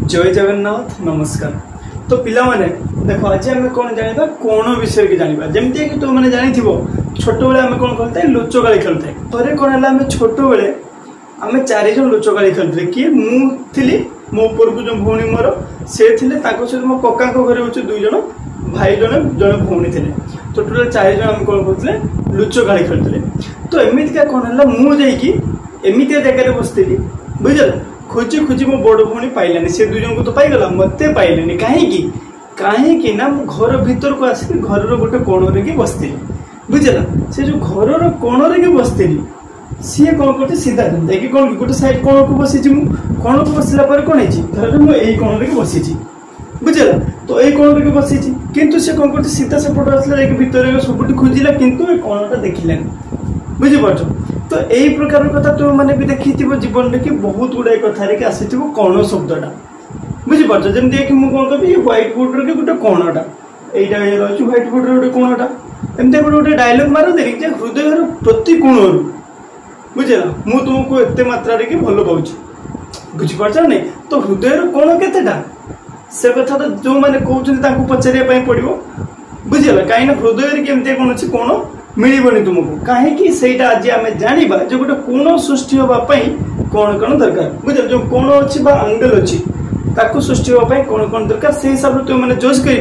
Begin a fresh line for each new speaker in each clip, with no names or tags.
जय जगन्नाथ नमस्कार। तो पिला माने देखो आज आम कौन जाना कोण विषय की जाना जमती कि तुम मैंने जानी छोट बेले आम कौन करते लुचकाड़ी खेलते थे कौन है छोट बेले आम 4 जन लुचकाड़ी खेलते किए मुझी मो ऊपर को जो भौणी मोर से सहित मो कका घर हूँ 2 जन भाई जन जन भौणी थे तो टोटाल 4 जन आम कौन करते लुचकाड़ी खेलते। तो एमतीका कौन है मुझे एमती जगह बसती बुझल खोजी खोजी मो बड़ भौणी पाइलानी से 2 जन को तो पाईगला मत पाइलानी कहीं ना घर भीतर को आसिक घर गोटे कोण की बसती बुझला से जो घर कोण की बसती सी कौन कर सीधा जाकि कौन गोटे साइड कोण को बसी कोण को बसला कौन है मुझे कोण की बसी बुझला तो यही कोण की बसी किंतु से कौन कर सीधा सेपट आसला भितर सब खोजिला किंतु कोणटा देखिलानी बुझीपार। तो यही प्रकार कथा तुम मैंने भी देखी जीवन में कि बहुत गुड़ाए कथार आसी कोण शब्दटा बुझीपार जमी कि मुझे कौन कह व्हाइट बोर्ड के गोटे कोणटा यहाँ रही व्हाइट बोर्ड गोटे कोणटा एमती गोटे डायलॉग मार दे हृदय प्रति कोण बुझेगा मु तुमको एत मात्रा कि भल पाऊँ बुझीपार नहीं तो हृदय कोण केतेटा से कथा तो जो मैंने कहते पचारे पड़ो बुझेगा कहीं हृदय केमती कौन अच्छी कोण मिलबनी तुमको कहीं से आज आम जाना जो गोटे कोण सृष्टि हाँपाई कौन कौन दरकार बुझे जो कोण अच्छी आंगल अच्छी ताकू सृष्टि हाँपाई कौन कौन दरकार से हिसाब से तुम मैंने जज कर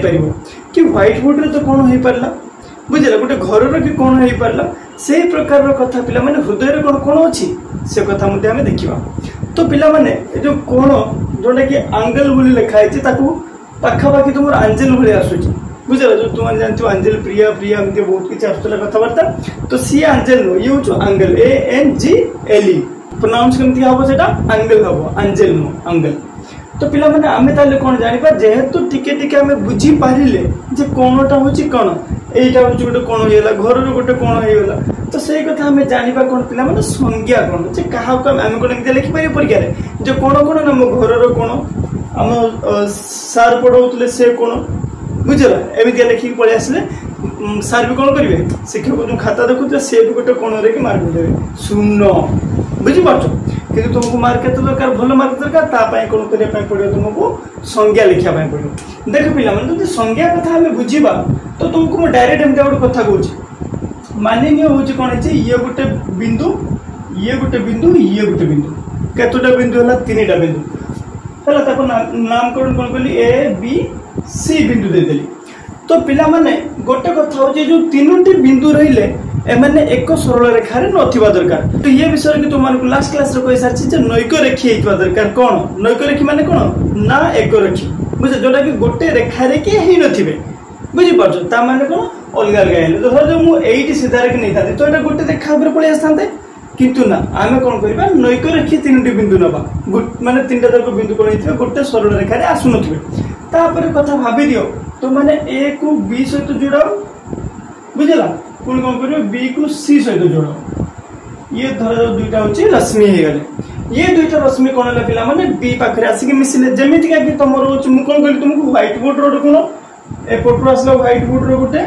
कि व्हाइट बोर्ड रे तो कौन हो पारा बुझेगा गोटे घर कि कौन हो पारा से प्रकार कथा पिला माने हृदय कौन कौन अच्छी से कथा मध्य आम देखा। तो पिला माने जो कोण जोटा कि आंगल बोली लिखाई पाखापाखि तुम आंजेल भाई आसूची बुझे जो तुम जानते आंजेल प्रिया प्रिया एमती बहुत किसी आसला कथबार्ता तो सी आंजेल नो ये हूँ आंगल ANGLE प्रोनाउंस केमती हम से आंगल हम आंजेल नो आंगल। तो पिला माने आमे ताले कौन जानिबा जेहेतु टिके टिके आमे बुझी पारिले जे कोणटा होची कोण एटा होची गोटे कोण होइला घर रो गोटे कोण होइला तो सेही कथा आमे जानिबा कोन पिला माने संज्ञा कोन जे काहा को आमे कोन एमती लिखि पारि परीक्षा रे जे कोण कोण ना मो घर रो कोण हम सार पढौतले से कोण बुझला एमती लिखिक पड़े आसले सार भी कौन करेंगे शिक्षक जो खाता देखुए सी भी गोटे कोण रे मार्क देवे 0 बुझीपार कि तुमको मार्क के दरकार भल मार्क दरकार कौन करने पड़ो तुमको संज्ञा लिखापी पड़ो। देख पिला जो संज्ञा कथा आम बुझा तो तुमको मुझे डायरेक्ट एमती गोटे कथा कहूँ माननीय हूँ कौन है ये गोटे बिंदु ये गोटे बिंदु ये गोटे बिंदु केतोटा बिंदु है 3टा बिंदु है नामकरण कौन कली ABC बिंदु देदेली। तो पिला माने गोटे कथा हो जो 3टी बिंदु रहिले एमाने एक सरल रेखा रे नथिबा दरकार। तो ये विषय कि तुम लास्ट क्लास रे कहि सारछि जे नैक रेखी हेतबा दरकार कोन नैक रेखी माने कोन ना एक रेखी बुझे जोटा कि गोटे रेखा रे के ही नथिबे बुझी पाछो ता माने कोन अलग अलग हेले तो जो मु एठी सीधा रे नहीं थाते तो एटा गोटे रेखा ऊपर पळे आसतांते किंतु ना आमे कोन करबा नैक रेखी 3टी बिंदु नबा माने 3टा तक बिंदु कोन हेतिबे गोटे सरल रेखा रे आसु नथिबे तापर कथा भाबी दियो तो माने A को B सहित जोड़ाओ बुझला पुणी कौन कर B को C सहित जोड़ाओ ये धर 2टा हूँ रश्मि हो गले ये 2टा रश्मि कौन है पिला माने B पाखे आसिक मिसिले जमीती कि तुम कौन कहली तुमको व्हाइट बोर्ड रो कोन एपटू आसला व्हाइट बोर्ड रो गोटे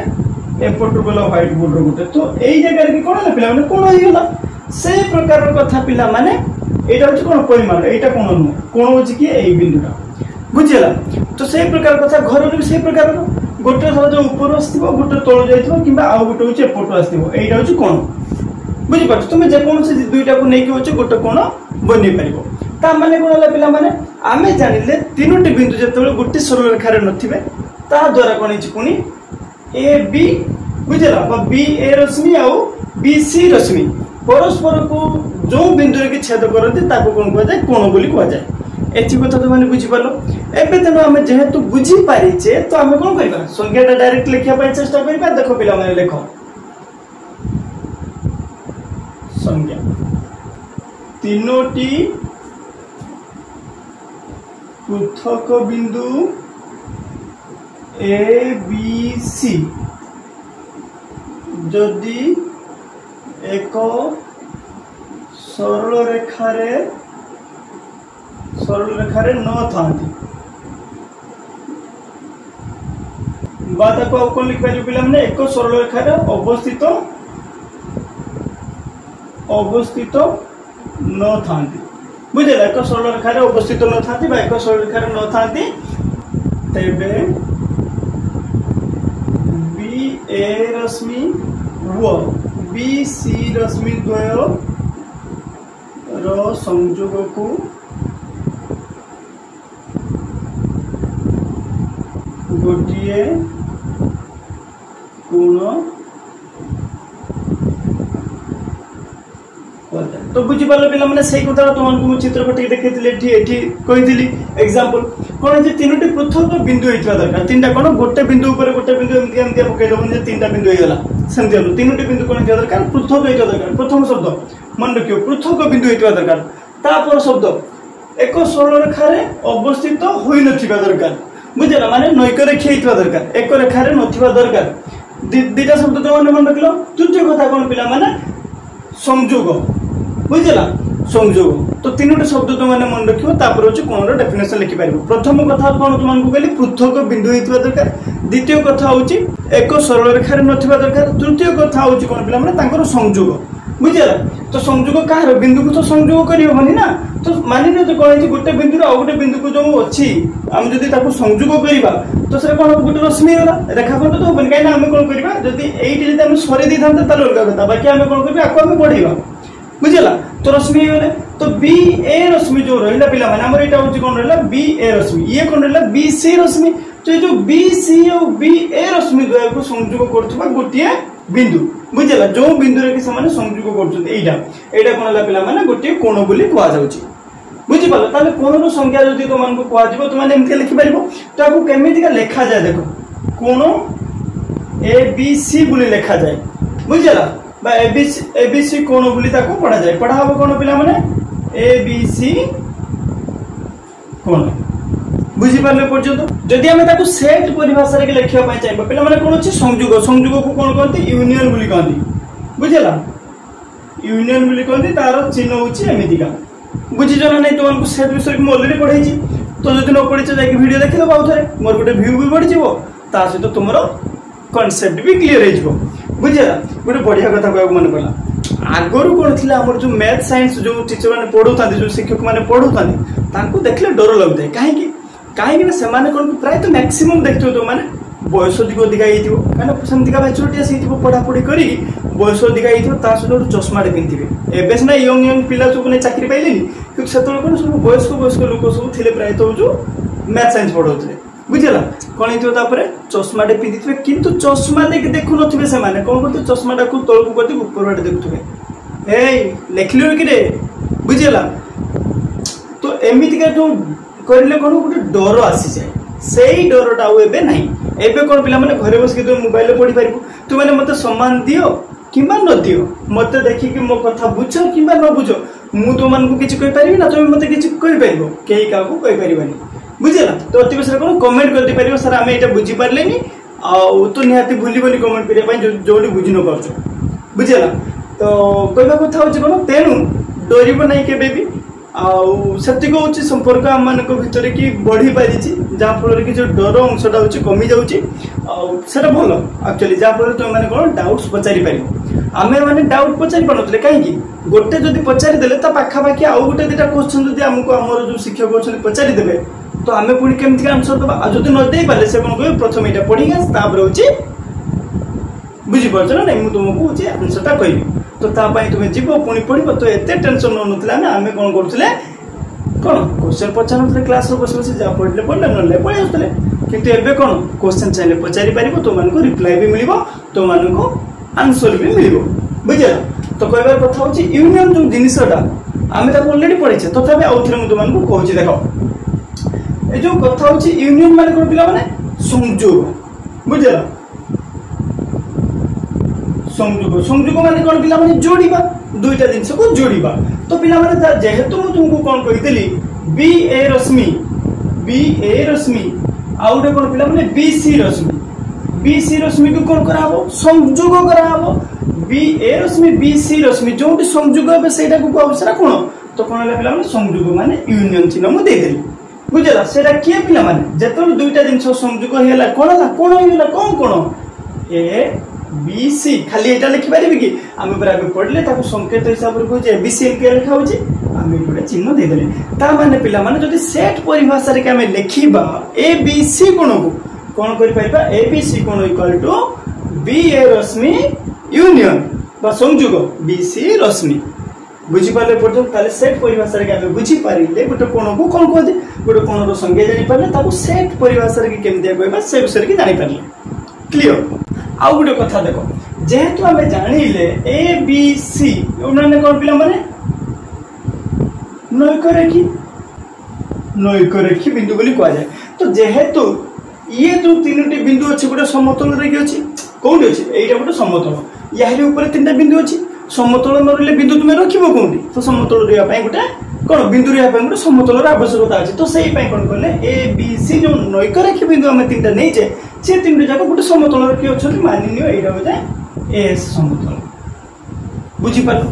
एपटू गला व्हाइट बोर्ड रो गोटे तो एई जगह रे कोन है पिला माने कोन हो गला से प्रकार कथा पिला माने एटा होची कोन परिमाण एटा कोन होची कि एई बिंदुटा बुझेला। तो से प्रकार कथा घर भी से प्रकार गोटे थर जो ऊपर आसो गोटे तल जाइए कि गोटे हूँ एपटू आसो यहाँ हूँ कोण बुझीपार तुम जेकोसी 2टा को लेकिन हूँ गोटे कोण बन पार माने कौन है पिला माने आमे जानिले 3टी बिंदु जो गोटे सरल रेखार नथिबे ता द्वारा कौन पुणी AB बुझेला BA रश्मि आउ BC रश्मि परस्पर को जो बिंदु की छेद करते कौन कहुए कोण बोली कहुए एति कथा तो मैंने बुझी पालो एबे तेनो आमे जेहेतु बुझी पारिचे तो आमे कोन करबा संज्ञाटा डायरेक्ट लिखिया पय चेष्टा करबा। देखो पिला माने लेखो संज्ञा 3टी पृथक बिंदु ABC जदि एक सरल रेखारे न थांती कौन लिख पारे पिला माने एक सरल रेखार अवस्थित न थांती बुझे एक सरल रेखार अवस्थित न था एक सरल रेखार न था तेबे बी ए रश्मि व बी सी रश्मि द्वय रो संयोग को गोटे कोण तो बुझी पाल पे मैंने से कथा तुमको चित्र कटे देखी कही एग्जांपल कौन तीनोटी पृथक बिंदु होता दरकार तीन टा कौन गोटे बिंदु गोटे बिंदु एमती पकईदेवन तीन टा बिंदु होगा सेमती हल तीनोटी बिंदु कौन होता दरकार पृथक होता दरकार प्रथम शब्द मन रखियो पृथक बिंदु होता दरकार तापर शब्द एक सरल रेखार अवस्थित हो दरकार बुझेगा माने नैक रेखी होता दरकार एक रेखार नथिबा दरकार दीटा शब्द तो मन रखल तृतीय कथा कौन पिला माने संयोग बुझेगा संयोग तो तीनोटी शब्द तुम मैंने मन रखियो तापर होची कोण डेफिनेशन लिखि पारिबो प्रथम कथा कोन तुमको कहली पृथक बिंदु होइतबा दरकार द्वितीय कथा होची एक सरल रेखार नथिबा दरकार तृतीय कथा होची कोन पिला माने तांकर संयोग बुझेला तो संयोग कार बिंदु को तो संयोग करि होबनी ना तो मानिने तो कहै गोटे बिंदु रो गोटे बिंदु को जो अछि हम जदी ताको संयोग करिबा तो से कोन गोटे रश्मि होला रेखाखंड तो होबनी काई ना हम कोन करिबा जदी एइटी जदी हम सरे दै थांते ताले अलगा कथा बाकी हम कोन करिबा आको हम पढिबा बुझेला तो रश्मि होले तो बी ए रश्मि जो रहला पिला माने हमर एटा होची कोन रहला बी ए रश्मि ये कोन रहला बी सी रश्मि तो जो बी सी और बी ए रश्मि द्वय को संयोग करथबा गोटिए बिंदु बुझेला जो बिंदु रे कि समान संयोग करछन एटा एटा कोन रहला पिला माने गोटिए कोण बोली कोआ जाउची बुझि पालो ताले कोण रो संख्या जदी तो मानको कोआ जिवो तो माने एमके लिखि परिबो तो आपको केमिति का लिखा जाय देखो कोण ए बी सी बोली लिखा जाय बुझेला बा एबीसी कोण बोली ताको पढ़ा जाए पढ़ा हो कोण पिला माने एबीसी कोण बुझी पाले पर्यंत जदि हमें ताको सेट परिभाषा रे लिखिया पाई चाहिबा पिला माने कोन अछि संयोग संयोग को कोन कहंती यूनियन बोली कहंती बुझेला यूनियन बोली कहंती तार चिन्ह होछि एमितिका बुझी जना नै तो हमको सेट विषय को ऑलरेडी पढ़ाई छी तो जदि न पढ़ी छ जाके वीडियो देखि दबा उथरे मोर गोटे व्यू भी बढ़ जिवो ता सहित तुमरो कांसेप्ट भी क्लियर हो जिवो बुझेला गोटे बढ़िया कथा कहू मन पड़ा आगरू कौन थी आम जो मैथ साइंस जो टीचर मैंने पढ़ाता जो शिक्षक मैंने पढ़ाता देखले डर लगता है कहीं कहीं से प्राय तो मैक्सिमम देखते हो तो मैंने बयस अधिक अधिका होमती मैच्योरिटी आसी पढ़ापढ़ी कर बयस अधिका सहित गोटे चश्मा पिंधे एवं सीना यंग यंग पिला सब नहीं चाकरी पाइले कि से सब वयस्क लोक सब थे प्रायत जो मैथ साइंस पढ़ाते बुझेला कौन होता चश्मा पिंधि किंतु चश्मा देखु नथिबे से माने कौन करते चश्मा को तल को करते ऊपर बाटे देखुथे ए लेखिलो कि रे बुझेला तो एमितिका जो करले कौन गोटे डर आसी जाए सेही डरटा आउ एबे नहीं एबे कौन पिला माने घरे बस के तो मोबाइल पढ़ी पारिबो तू माने मते सम्मान दियो किंबा न दियो मते देखि कि मो कथा बुझो किंबा न बुझो मु तो मान को किछ कहि पारिबि ना तुम मते किछ कहि पारिबो केही का को कहि पारिबानी बुझेला तो अति बेसर कोन कमेंट कर दे पारिबो सर हमें एटा बुझी पारलेनी आ तो निहाती भूली बोली कमेंट करिया पई जोडी बुझी न पाछो बुझेला तो कहबा कथा होची कोन तेनु डरिबो नै केबे भी आतिक हूँ संपर्क आम मान भर कि बढ़ी पारी जहाँफल कि जो डर अंशटा हूँ कमी जाऊँगा भल एक्चुअली जहाँफल तुम मैंने कौन डाउट्स पचारि पार आम मैंने डाउट पचारि पारे कहीं गोटे जब पचारिदे पाखापाखि आउ गोटे दुटा क्वेश्चन जब आमको आम जो शिक्षक अच्छे पचारिदे तो आम पुणी केमती आंसर दबा जब न दे पारे से कौन कह प्रथम यहाँ पढ़ी हूँ बुझीपार ना नहीं मुझे तुमको हूँ आंसरटा कह तो तुम्हें जीव पुणी पढ़ तो एत टेंशन नौ ना आम कौन करुले कौन क्वेश्चन पचार क्लास बस बस जहाँ पढ़ले पढ़ले ना पढ़ी आसुले कितु एवं कौन क्वेश्चन चाहिए पचारि पार तुमको रिप्लाई भी मिल तुमको आंसर भी मिल बुझे तो कहबार कथा हूँ यूनियन जो जिनटा आम अलरेडी पढ़ीचे तथापि आउ थे मुझे तुमको कहूँ देख ये जो कथा हूँ यूनियन मान कौन पिला माने संयोग बुझे संयोग संयोग माने कौन पिला माने जोड़िबा दुईटा जिनस को जोड़िबा तो पिला माने जेहेतु मु तुमको कौन कहितली बी ए रश्मि आउ गोटे कौन पिला माने बी सी रश्मि को कौन कराबो संयोग कराबो B A Rashmi B C रश्मि जोटी संयोग हे सेटा को कहबो सेटा कोन तो कोन पिला माने संयोग माने यूनियन चिन्ह मु दे देली बुझला सेटा किए पिला माने जेतल दुईटा जिनस संयोग हेला कोन हेला कोन ए बी सी खाली एटा लिखि पारिबे कि आमे पर आगे पढ़ले ताको संकेत हिसाब रे कहै जे बी सी के लिखा होची आम गोटे चिन्ह देदेले ताने पिला माने जदि सेट परिभाषा रे आम लिखा ए बी सी कोण को कौन कर ए बी सी कोण इक्वल टू बी ए रश्मि यूनियन बा संयोग बी सी रश्मि बुझीपारे पर्यटन सेट परिभाषा रे बुझीपारे गोटे कोण को कौन कहते गोटे कोण संज्ञा जानीपारे सेट परिभाषा केमती कहवा से विषय की जानीपारे क्लीयर आउ गोटे कथा देख जेहेतु आम जानिले ए बी सी उन्होंने कौन पिला माने नैक रेखी बिंदु बोली कह जाए तो जेहेतु ये जो तीन बिंदु अच्छे गोटे समतल रेखी अच्छी कौन अच्छी यही गोटे समतल यार ऊपर तीन बिंदु अच्छी समतल न रही बिंदु तुम्हें रखिब कौन तो समतल रहा गोटे कौन बिंदु रहा गोटे समतल आवश्यकता अच्छी तो से कौन कहले ए बी सी जो नैक रेखी बिंदु आम तीन नहींचे से तीन जाक गोटे समतल रखी अच्छा मानिनी यहाँ गोटे एस समतल बुझीपार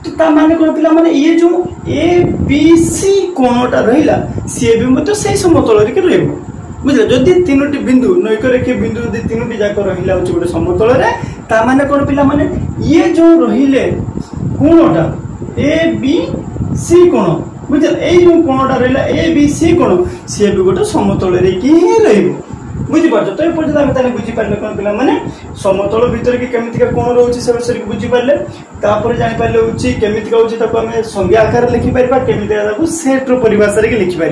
तो माने कौन पिला माने ये जो ए बी सी कोणटा रहा सी भी मतलब से समतल रही बुझे जदि तीन बिंदु नैक रेखी बिंदु यदि तीन जाक रहा गोटे समतल माने कौन पिला माने ये जो रहिले कोणटा ए बी सी कोण बुझे ये जो कोणटा रहा ए बी सी कोण सी भी गोटे समतल ही बुझीपार तो ये पर्यटन आम बुझीपारे कौन पिला माने समतल भितर की केमितिका कोण रोचे से विषय को बुझीपारे जानीपारे हूँ केमितिका होम संज्ञा आकार लिखिपर केमितिका सेट परिभाषा लिखिपर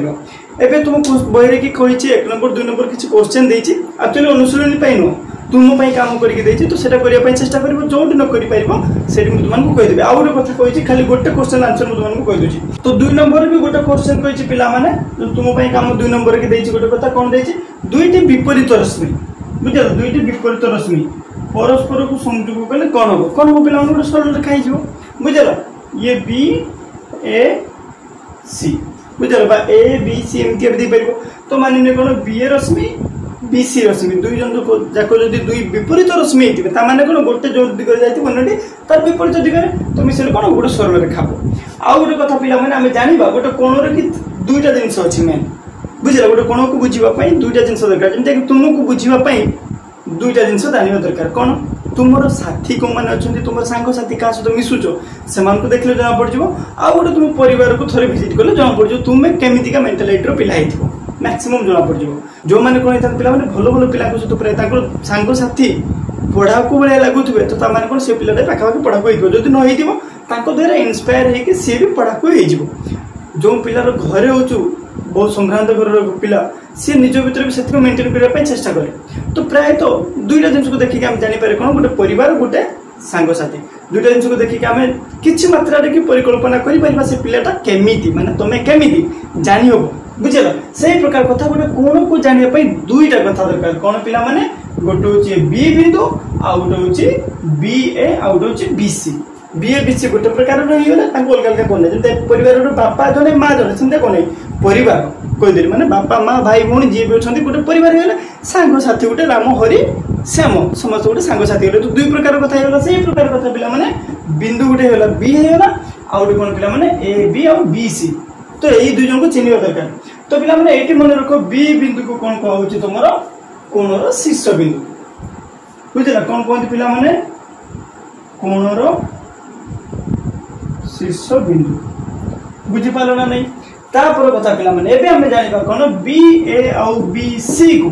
एवं तुम बही की कही 1 नंबर 2 नंबर किसी क्वेश्चन देती एक्चुअली अनुशीलन नुह तुम काम करके तो करने चेष्टा कर जो न कर तुमको कहीदेवी आउ गोटे कथा कही खाली गोटे क्वेश्चन आंसर मुझे तुमको कहीदे तो 2 नंबर भी गोटे क्वेश्चन कही पाने तुम कम 2 नंबर की गोटे कथा कौन देती दुईटी विपरीत रश्मि बुझे दुईटी विपरीत रश्मि परस्पर को संयोग कले कौन हम पिला गोटे सरल रेखा बुझे ये बी ए सी बुझे ए बी सी एमती देपर तो मानिने कौन B A Rashmi B C रश्मि दुई जन जाक जब दुई विपरीत रश्मि होता है कौन गोटे जो दिगरे जाती तार विपरीत दिगरे तो मिसे कौन गोटे सरल रेखा आउ गोटे कथा पिला माने आम जाना गोटे कोण कि दुईटा जिनस अच्छी मेन बुझे गोटे कोण को बुझापी दुईटा जिन दरकार जमी तुमको बुझापी दुईटा जिन जाना दरकार कौन तुम साथी कौन मैंने अच्छा तुम सांग साथी क्या सहित मिशुच से देखने जना पड़ आउ गोटे तुम परिवार को थे विजिट कले जना पड़ तुम्हें केमिका मेन्टालिटी पिला मैक्सिमम जना पड़ जो मैंने कौन होता पिला भल भल पिला सहित प्राय सांग साथी पढ़ा को भाया लगुवे तो मैंने कौन से पिलाटा पाखापाखि पढ़ा को जब न द्वारा इन्स्पायर होगी सी भी पढ़ा को जो पिलार घरे हो बहुत संभ्रांत घर पिला सी निज भर भी मेन्टेन करने चेष्टा करे तो प्रायतः दुईटा जिन को देखिए आम जापर कौन गोटे परिवार गोटे सांगसाथी दुईटा जिन को देखिए आम कि मात्रा की परिकल्पना कर से पिलाटा केमिति माने तुम्हें केमिति जानी हम बुझेगा से प्रकार कथा गोटे कोण को जानापी दुईटा कथा दरकार कौन पिला माने गोटे हूँ बी बिंदु आउ गोटे हूँ बी ए आउ गोटे हूँ B C B A B C गोटे प्रकार रहीगला अलग अलग कौन जमी परिवार बापा जड़े माँ जड़े से कौन परिवार कहीदेली माने बापा माँ भाई भौणी जी भी अच्छा गोटे परिवार होगा सांग साथी गोटे राम हरि श्याम समस्त गोटे सांग साथी तो दुई प्रकार कथा होगा से प्रकार कथा पिला माने बिंदु गोटे होगा बी होगा आउ गोटे कौन पिला माने ए बी आउ बी सी तो यही दुई जन को चिन्ह दरकार तो पिला माने ये मन रख बी बिंदु को कौन कह तुम कोणर शीर्ष बिंदु बुझे कौन कहते पिला माने कोणर शीर्ष बिंदु बुझीपार ना नहीं तापर कथा पिला माने एबे हमें जानिबा कोन बी ए आउ बी सी को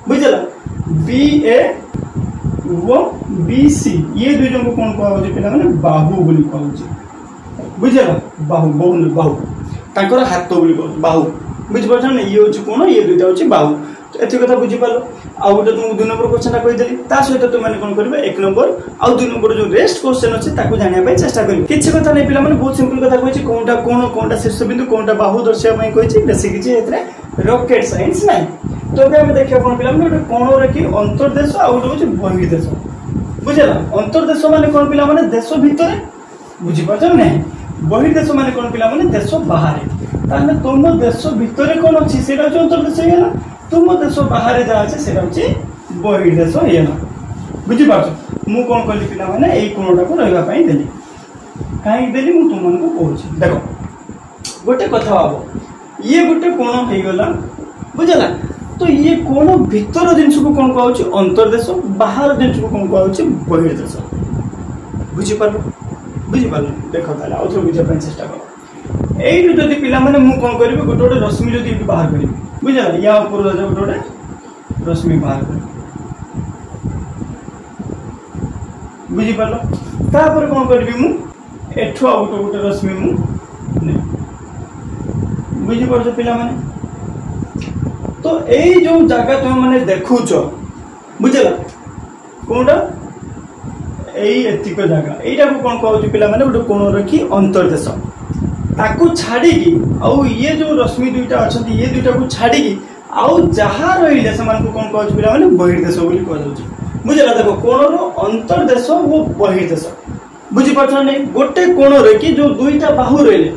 बुझला बी ए वो बी सी ये दुई जन को कौन कहउछि पिला माने बाहु बोली कहउछि बुझला बाहु तांकर हाथ बोली कहउछि बाहु बुझ पछ ना ये होछि कोन ये दुईटा होछि बाहु तो एति कथा बुझी पालो आउ गोटे तुमको 2 नंबर क्वेश्चन कहीदेली सहित तुम मैंने कौन कर 1 नंबर आउ 2 नंबर जो रेस्ट क्वेश्चन अच्छे जानापी चेष्टा कर किसी कथा नहीं पिला बहुत सिंपल कथा कही कौनटा कोण कौनटा शीर्ष बिंदु कौनटा बाहु दर्शाई कही बेस किसी रॉकेट साइंस ना तो अभी देखिए कौन पिला गोटे कोण रखी अंतर्देश आउ गोटे हूँ बहिर्देश बुझेगा अंतर्देश माने कौन पिला माने देश भितर बुझीपार ना बहिर्देश माने कौन पिला माने देश बाहर तुम देश भितर कौन अच्छी से अंतर्देश होगा तुम देश बाहर जहाँ अच्छे से बहिर्देश होगा बुझीपार मु कौन कली पिला माने यही कोणटा को रही देली कहीं देली मु तुमको कहूँ देख गोटे कथा भाव ये गोटे कोण होगा बुझला तो ये कोण भीतर जिनस को कौन कहूँ अंतर्देश बाहर जिनस को कौन कहूँ बहिर्देश बुझीपार देख ताले आउ थे बुझापी चेष्टा कर এইটু जदि पिला माने मु कोन करबे गोटे गोटे रश्मि जदि एटू बाहर करबे बुझला या ऊपर जा गोटे गोटे रश्मि बाहर कर बुझी पालो तापर कोन करबी मु एठो आ गोटे गोटे रश्मि मु ने बुझी परछो पिला माने तो एई जो जगह तुम माने देखुचो बुझला कोनटा एई एतिक जगह एइटा को कोन कहउची पिला माने गोटे कोन रखी अंतर्देश ताकू छाड़ी की आउ ये जो रश्मि दुईटा अछंती ये दुईटा को छाड़ी की आउ जहा रहिले समान को कोन कहउची पिला माने बहिर्देश बोली कह जाउची बुझला देखो कोन रो अंतर्देश वो बहिर्देश बुझी पाछो नै गोटे कोन रे की जो दुईटा बाहु रहिले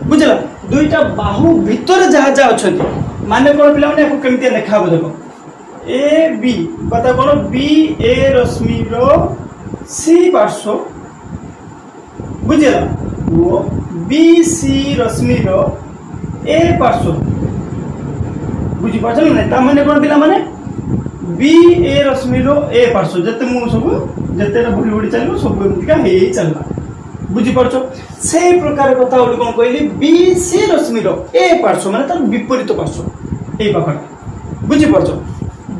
बुझला दुईटा बाहु भीतर जहा जा अछंती माने कोन पिला माने को केमिति लेखाबो देखो ए बी पता कोन बी ए रश्मि रो सी पार्श्व बुझला वो बी सी रश्मि रो ए पार्श्व बुझी पाछो नै ता माने कोन पिला माने बी ए रश्मि रो ए पार्श्व जते मु सब जते बुडी बुडी चलबो सब एमतिका हेई चलबा बुझी परछो से प्रकार कथा ओली कोन कहली बी सी रश्मि रो ए पार्श्व माने तार विपरीत पार्श्व ए पाखर बुझी परछो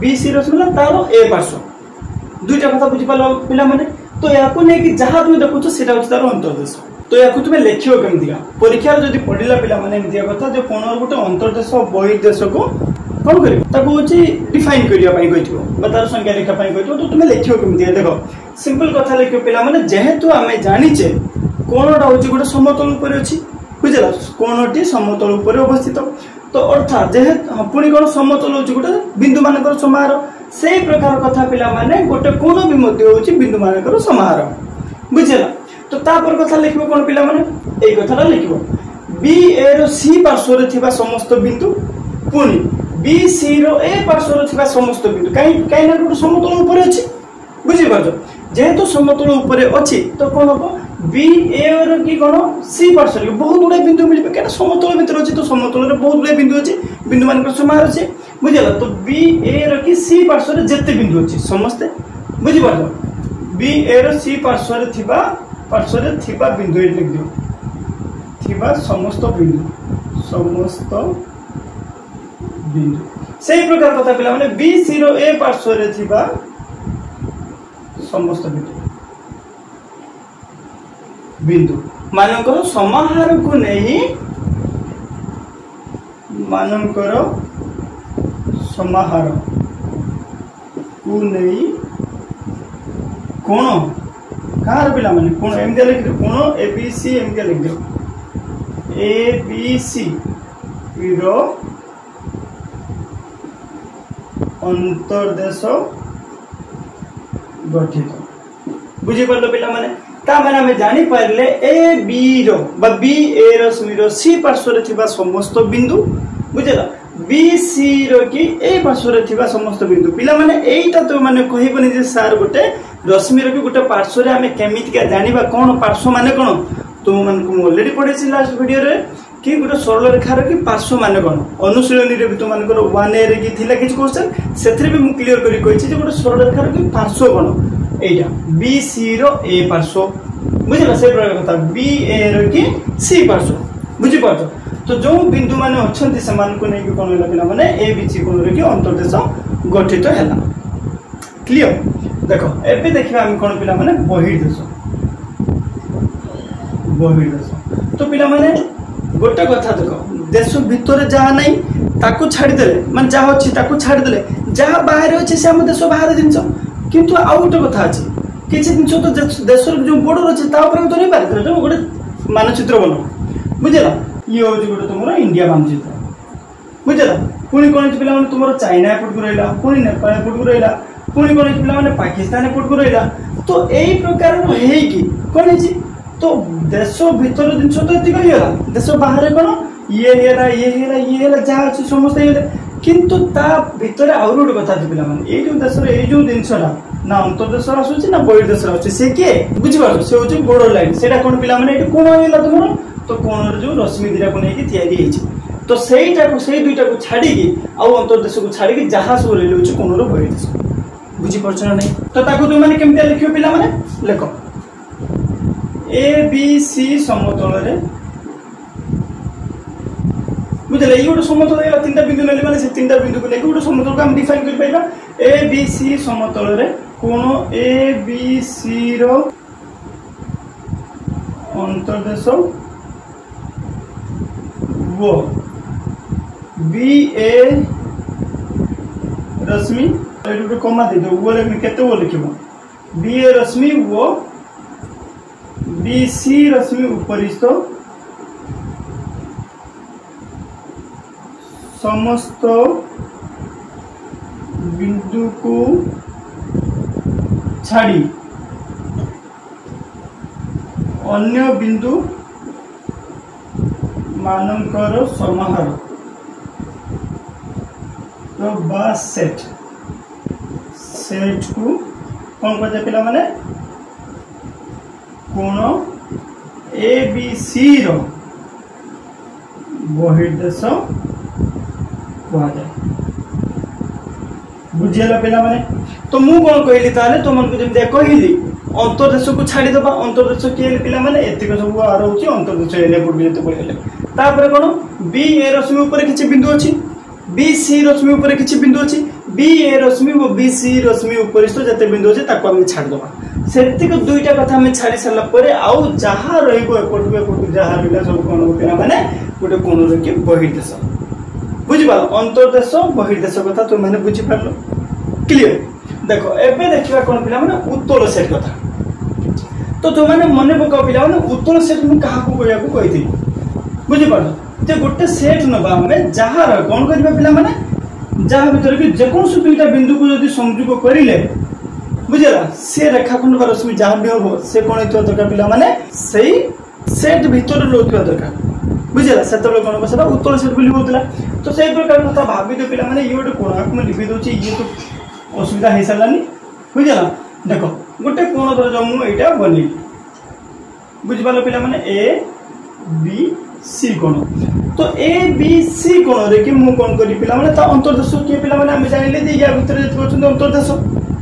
बी सी रश्मि रो तारो ए पार्श्व दुईटा कथा बुझी पालो पिला माने तो याको नै कि जहा तुम देखुछो सेटा होछ तार अंतर्देश तो याको तुमे लेखियो केमतिका परीक्षा जदी पढिला पिला माने एमतिया कथा जे कोन गोटे अंतर्देश बहिर्देश को कोन करियो ताको होची डिफाइन करिया पई कहितो बा तार संख्या लेखा पई कहितो तो तुमे लेखियो केमतिया देखो सिंपल कथा लेखियो पिला माने जेहेतु आमे जानिचे कोनटा होची गोटे समतल ऊपर अछि बुझला कोनटी समतल ऊपर अवस्थित तो अर्थात जेहेतु पुणी कोन समतल होची गोटे बिंदु मानकर समाहार से प्रकार कथा पिला माने गोटे कोन भी मध्य होची बिंदु मानकर समाहार बुझला तो तापर कथा लिखबो कोन पिला माने एई कथाटा लिखबो बी ए रो सी पार्श्व रे थिबा समस्त बिंदु पुणी बी सी रो ए पार्श्व रे थिबा समस्त बिंदु काई ना गोटे समतल ऊपर अछि बुझि पाछो जेहेतु समतल ऊपर अछि तो कोन हो बी ए रो की कोन सी पार्श्व रे बहुत गुडे बिंदु मिलबे केना समतल भीतर अछि तो समतल रे बहुत गुडे बिंदु अछि बिंदु मानकर समाहार अछि बुझला तो बी ए रो की सी पार्श्व रे जते बिंदु अछि समस्त बुझि पाछो बी ए रो सी पार्श्व रे थिबा बिंदु ए लिख दियो थिबा समस्त बिंदु सही प्रकार कथा पिला माने बी सी रो ए पार्श्व रे थिबा समस्त बिंदु मानकर समाहार को नहीं मानकर समाहार को नहीं कोण कार पिला माने कोण एमते लिख दो कोण ए बी सी एमते लिख दो ए बी सी रो अंतर्देश गठित बुझी पारलो पिला माने ता माने हमें जानि पारले ए बी रो बा बी ए रश्मि रो सी पार्श्व रे थिबा समस्त बिंदु बुझला बी सी रो की ए पार्श्व रे थिबा समस्त बिंदु पिला माने एइटा तो माने कहिबनी जे सार गोटे रश्मि रो की गोटे पार्श्व रे हमें केमिति का जानिबा कोन पार्श्व माने कोन तुम मन को ऑलरेडी पढेछि लास्ट वीडियो रे कि गोटे सरल रेखा रो की पार्श्व माने कोन अनुशीलनी रे भी तो मान को 1a रे की थिला किछ क्वेश्चन सेथरे भी मु क्लियर करी कहिछि जे गोटे सरल रेखा रो की पार्श्व कोन एइटा बी सी रो ए पार्श्व बुझला से प्रकार कथा बी ए रो की सी पार्श्व बुझि पाछो तो जो बिंदु माने अछंती समान को नै कि कोन होला पिला माने ए बी सी कोन रो की अंतर्देश गठित हैला क्लियर देखो एबे देखिबा हम कोन पिला माने बहिर्देश तो पिला माने गोटे कथा देखो देश भितर जहा नहीं ताकू छाड़ी देले माने जहा अछि ताकू छाड़ी देले जहा बाहर अछि से हम देश बाहर जिंस किंतु आउ गोटे कथा अछि किछि जिंस तो देश जो बॉर्डर अछि ता ऊपर तो नहीं पारे तो गोटे मानचित्र बनो बुझला ये हो गोटे तुमरो इंडिया मानचित्र बुझला पुणी कोन पिला माने तुमरो चाइना एपट को रहला पुणी नेपाल एपट को रहला पुणी कोन पिला माने पाकिस्तान एपट को रहला तो एई प्रकार रो हेई कि कोन अछि तो देश भीतर जिन तो एति कहिला देश बाहर कोन ये हेला जा अछि समस्त हेले किंतु ता भीतर आउर गोटे कथा पिला माने ए जो देश रे ए जो जिनसरा ना अंतर्देश आसुछि ना बहिर्देश आसुछि से के बुझि पारो से होछि बॉर्डर लाइन सेटा कोन पिला माने एटु कोन हेला तुमरो तो कोन रे जो रश्मि दिरा को नै कि तयारी हेछि तो सेईटा को सेई दुईटा को छाडी की आ अंतर्देश को छाडी की जहा सब रेले होछि कोन रो बहिर्देश बुझि परछना नै तो ताको तुम माने केमते लिखियो पिला माने लेखो ए बी सी समतल रे बुझे ये गोटे समतल है तीन बिंदु नेली माने से तीन बिंदु को लेके गोटे समतल को हम डिफाइन कर पाइबा ए बी सी समतल रे कोण ए बी सी रो अंतर्देश वो बी ए रश्मि गोटे कमा दे दो वो केते वो लिखिबो बी ए रश्मि वो बी सी रश्मि उपरिस्थ समस्त बिंदु को छाड़ी अन्य बिंदु मानकर समाहार तो बा सेट को कौन कहते पिला माने कोण ए बी सी रो बहिर्देश कहा जाए बुझीला पिला माने तो मु कौन कहली ताले तो मन को जब कहली अंतर्देश को छाड़ी दबा अंतर्देश किए पिला माने एतिक सब आर होची अंतर्देश एले पुट जेते पड़ले तापर कोन बी ए रश्मि ऊपर किछि बिंदु अछि बी सी रश्मि ऊपर किछि बिंदु अछि बी ए रश्मि और बी सी रश्मि उपरिस्थ जते बिंदु अछि ताको हम छाड़ दबा सेतिक दुईटा कथा हम छाड़ी सरला परे आउ जहा रहइबो एपटु जहा बिला सब कोन पिला माने गोटे कोन रे के बहिर्देश बुझिबा अंतर्देश बहिर्देश कथा तुम माने बुझि पारलो क्लियर देखो एबे देखिबा कोन पिला माने उत्तल सेट कथा तो तुम माने मने पकाओ पिला माने उत्तल सेट मु कहा को कहया को कहिथि बुझि पारलो जे गोटे सेट नबा हमें जहा र कोन करबा पिला माने जहा भीतर कि जे कोन से दुईटा बिंदु को यदि संयोग करिले बुझला से रेखाखंड बा रश्मि जहा भी हो से कोन हेतो दरकार पिला माने सेही सेट भीतर लोथवा दरकार बुझला सेतबे कोन बसबा उत्तल सेट बोली होतला तो से प्रकार कथा भाबी दे पिला माने ये गोटे कोणाक में लिखि दोची ये तो असुविधा हे सलानी बुझला देखो गोटे कोण धर जमु एटा बनी बुझबालो पिला माने ए बी सी कोण तो ए बी सी कोण रे कि मु कोन करी पिला माने ता अंतर्देश के पिला माने हम जानिले जे या भीतर जे करछन अंतर्देश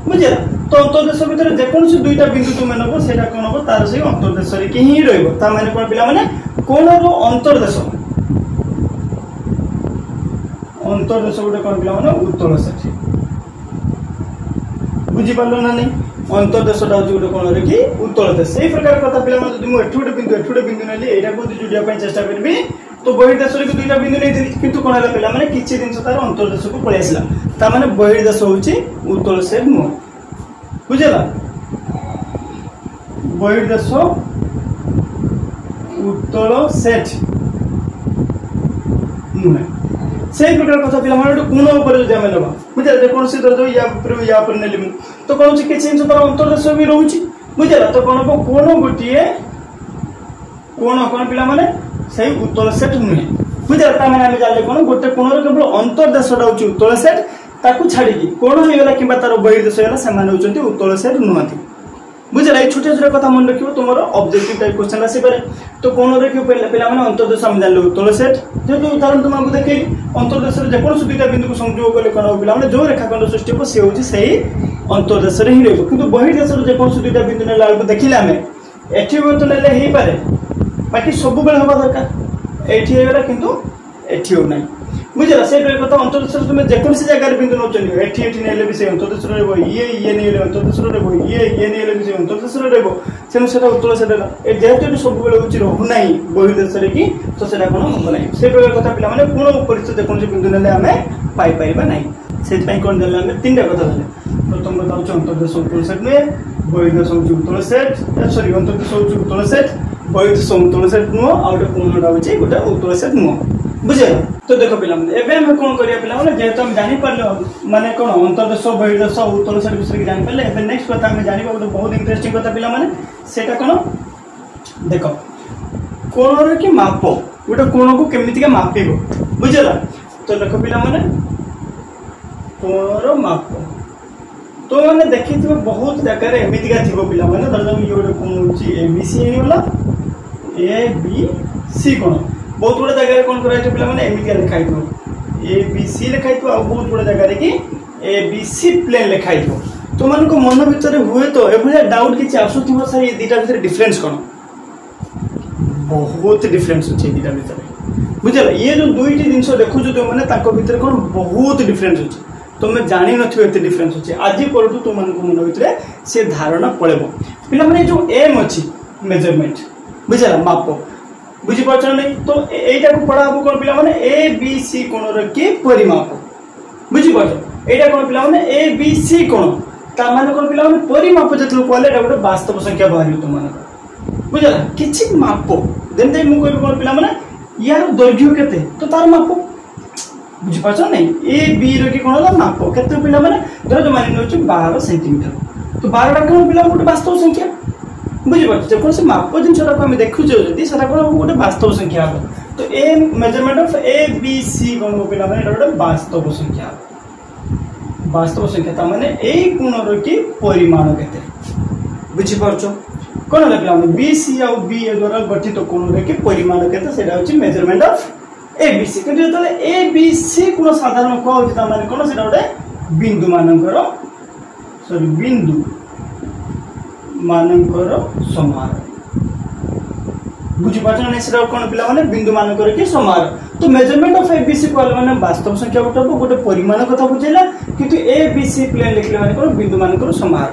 बुझला तो अंतर्देश भीतर जे कोन से दुईटा बिंदु तुम नबो सेटा कोन हो तार से अंतर्देश रे कि ही रहइबो ता माने कोन पिला माने कोण रो अंतर्देश गोटे कोन पिला माने उत्तल सेट बुझि पालो ना नहीं अंतर्देशटा हूँ गोटे कोण रे कि उत्तल देश से प्रकार कथा पिला माने जदि मु एठुडे बिंदु नेली एटा को जोड़िया पई चेष्टा करबी तो बहिर्देश रे दुईटा बिंदु नै किंतु कोन हला पिला माने किछि दिन तार अंतर्देश को पळै आसला ता माने बहिर्देश होउची उत्तल सेट नु बुझला बहिर्देश उत्तल सेट नु से प्रकार कथा पिला माने कोण ऊपर जो हम लेबा बुझला जे कोन से दर या पर नेली मु तो कोन से किछि दिन तार अंतर्देश भी रहउची बुझला तो कोन को कोण गोटिए कोण पिला माने सही उत्तल सेट नुहे बुझला ता माने हम जाले कोन गोटे कोण रे केवल अंतर्देशटा होची उत्तल सेट ताकू छाड़ी की कोण हेगला किबा तार बहिर्देश हेला से माने होचंती उत्तल सेट नुहंती बुझला ए छोटे छोटे कथा मन रखिबो तुमरो ऑब्जेक्टिव टाइप क्वेश्चन आसी पारे तो कोण रे के पिला माने अंतर्देश हम जानले उत्तल सेट जेतु उदाहरण तुमको देखै अंतर्देश रे जे कोन सुविधा बिंदु को संयोग करले कोन पिला माने जो रेखाखंड सृष्टि हो से होची सही अंतर्देश रे ही रहबो किंतु बहिर्देश रे जे कोन सुविधा बिंदु ने लाल को देखिला हमें एठी तो लेले ही पारे बाकी सब बेले होबा दरकार एठी हेगला किंतु एठी हो नै बुझला से कथा अंतर्देश तुम जेकोसी जगह बिंदु नौचनी एठी नेले भी से अंतर्देश रहबो ये नेले अंतर्देश रहबो ये नेले भी से अंतर्देश रहबो सेनु सेटा उत्तल सेटा ए जेहेतु सब बेले होची रहु नै बहिर्देश रे कि तो सेटा कोन हो नै से कथा पिला माने कोन उपरिस्थ जेकोसी बिंदु नेले हमें पाई पाइबा नै सेत पई कोन देले हमें तीनटा कथा देले प्रथम कथा होची अंतर्देश उत्तल सेट ने बहिर्देश होची उत्तल सेट सॉरी अंतर्देश होची उत्तल सेट बहिर्देश उत्तल सेट नो आउट कोनटा होची गोटा उत्तल सेट नो बुझे तो देखो पिला माने एबे हम कोन करिया पिला माने जे तुम जानि परलो माने कोन अंतर्देश बहिर्देश उत्तल सेट विषय के जानि परले एबे नेक्स्ट कथा हम जानिबा गोटे बहुत इंटरेस्टिंग कथा पिला माने सेटा कोन देखो कोन रे कि मापो गोटे कोन को केमिति के मापिबो बुझला तो देखो पिला माने कोन रो मापो तो माने देखिथिबो बहुत जगह रे एमिति का थिबो पिला माने धरम ये गोटे कोन होची एबीसी हेला ए बी सी कोन बहुत बड़ा जगह कौन कर पिला माने एमितिया लिखाई थो ए बी सी लिखाई थो आ बहुत बड़ा जगह रे कि ए बी सी प्लेन लिखाई थो तो मन को मन भीतर हुए तो एभलिया डाउट किछि आसुथिबो सर ये दीटा भीतर डिफरेंस कोन बहुत डिफरेंस अछि दीटा भीतर बुझल ये जो दुईटी जिनस देखु जो मैंने भितर कौन बहुत डिफरेन्स अच्छे तुम्हें जान नत डिफरेन्स अच्छे आज पर तुम मन भर से धारणा पड़े पे जो एम अच्छी मेजरमेंट बुझल माप बुझीपार नहीं तो यहीटा को पढ़ा कौन पे ए बी सी कोण की परिमाप बुझीपार यहाँ कौन पे ए बी सी कोण ताने कौन पे परिमाप जो कहले गोटे वास्तव संख्या बाहर तुम बुझल कि माप जमी मुझे कौन पे यार दैर्घ्य केते तो तार माप बुझीपार नहीं ए बी रि कौन माप केते पिला धर जो मान नौ 12 सेंटीमीटर तो 12टा कौन पे गोटे वास्तव संख्या बुझीपार जो से माप जिन देखुचे कौन गोटे वास्तव संख्या हम तो a measurement of A B C कौन पे गोटे वास्तव संख्या वास्तव संख्या माने ए कोण की परिमाण केते बुझीपार कौन है पे बी सी आ बी ए द्वारा गठित कोण की परिमाण केते सेटा होची measurement of A B C किंतु जतले ए बी सी कोण साधारण को होची माने कोन सेटा गोटे बिंदु मानकर सॉरी बिंदु मानकर समार बुझीपार नहीं सेटा कौन पे बिंदु मानकर की समार तो measurement of A B C कहले माने वास्तव संख्या गोटे परिमाण कथा बुझेला किंतु ए बी सी प्लेन लिखले माने कोन बिंदु मानकर समार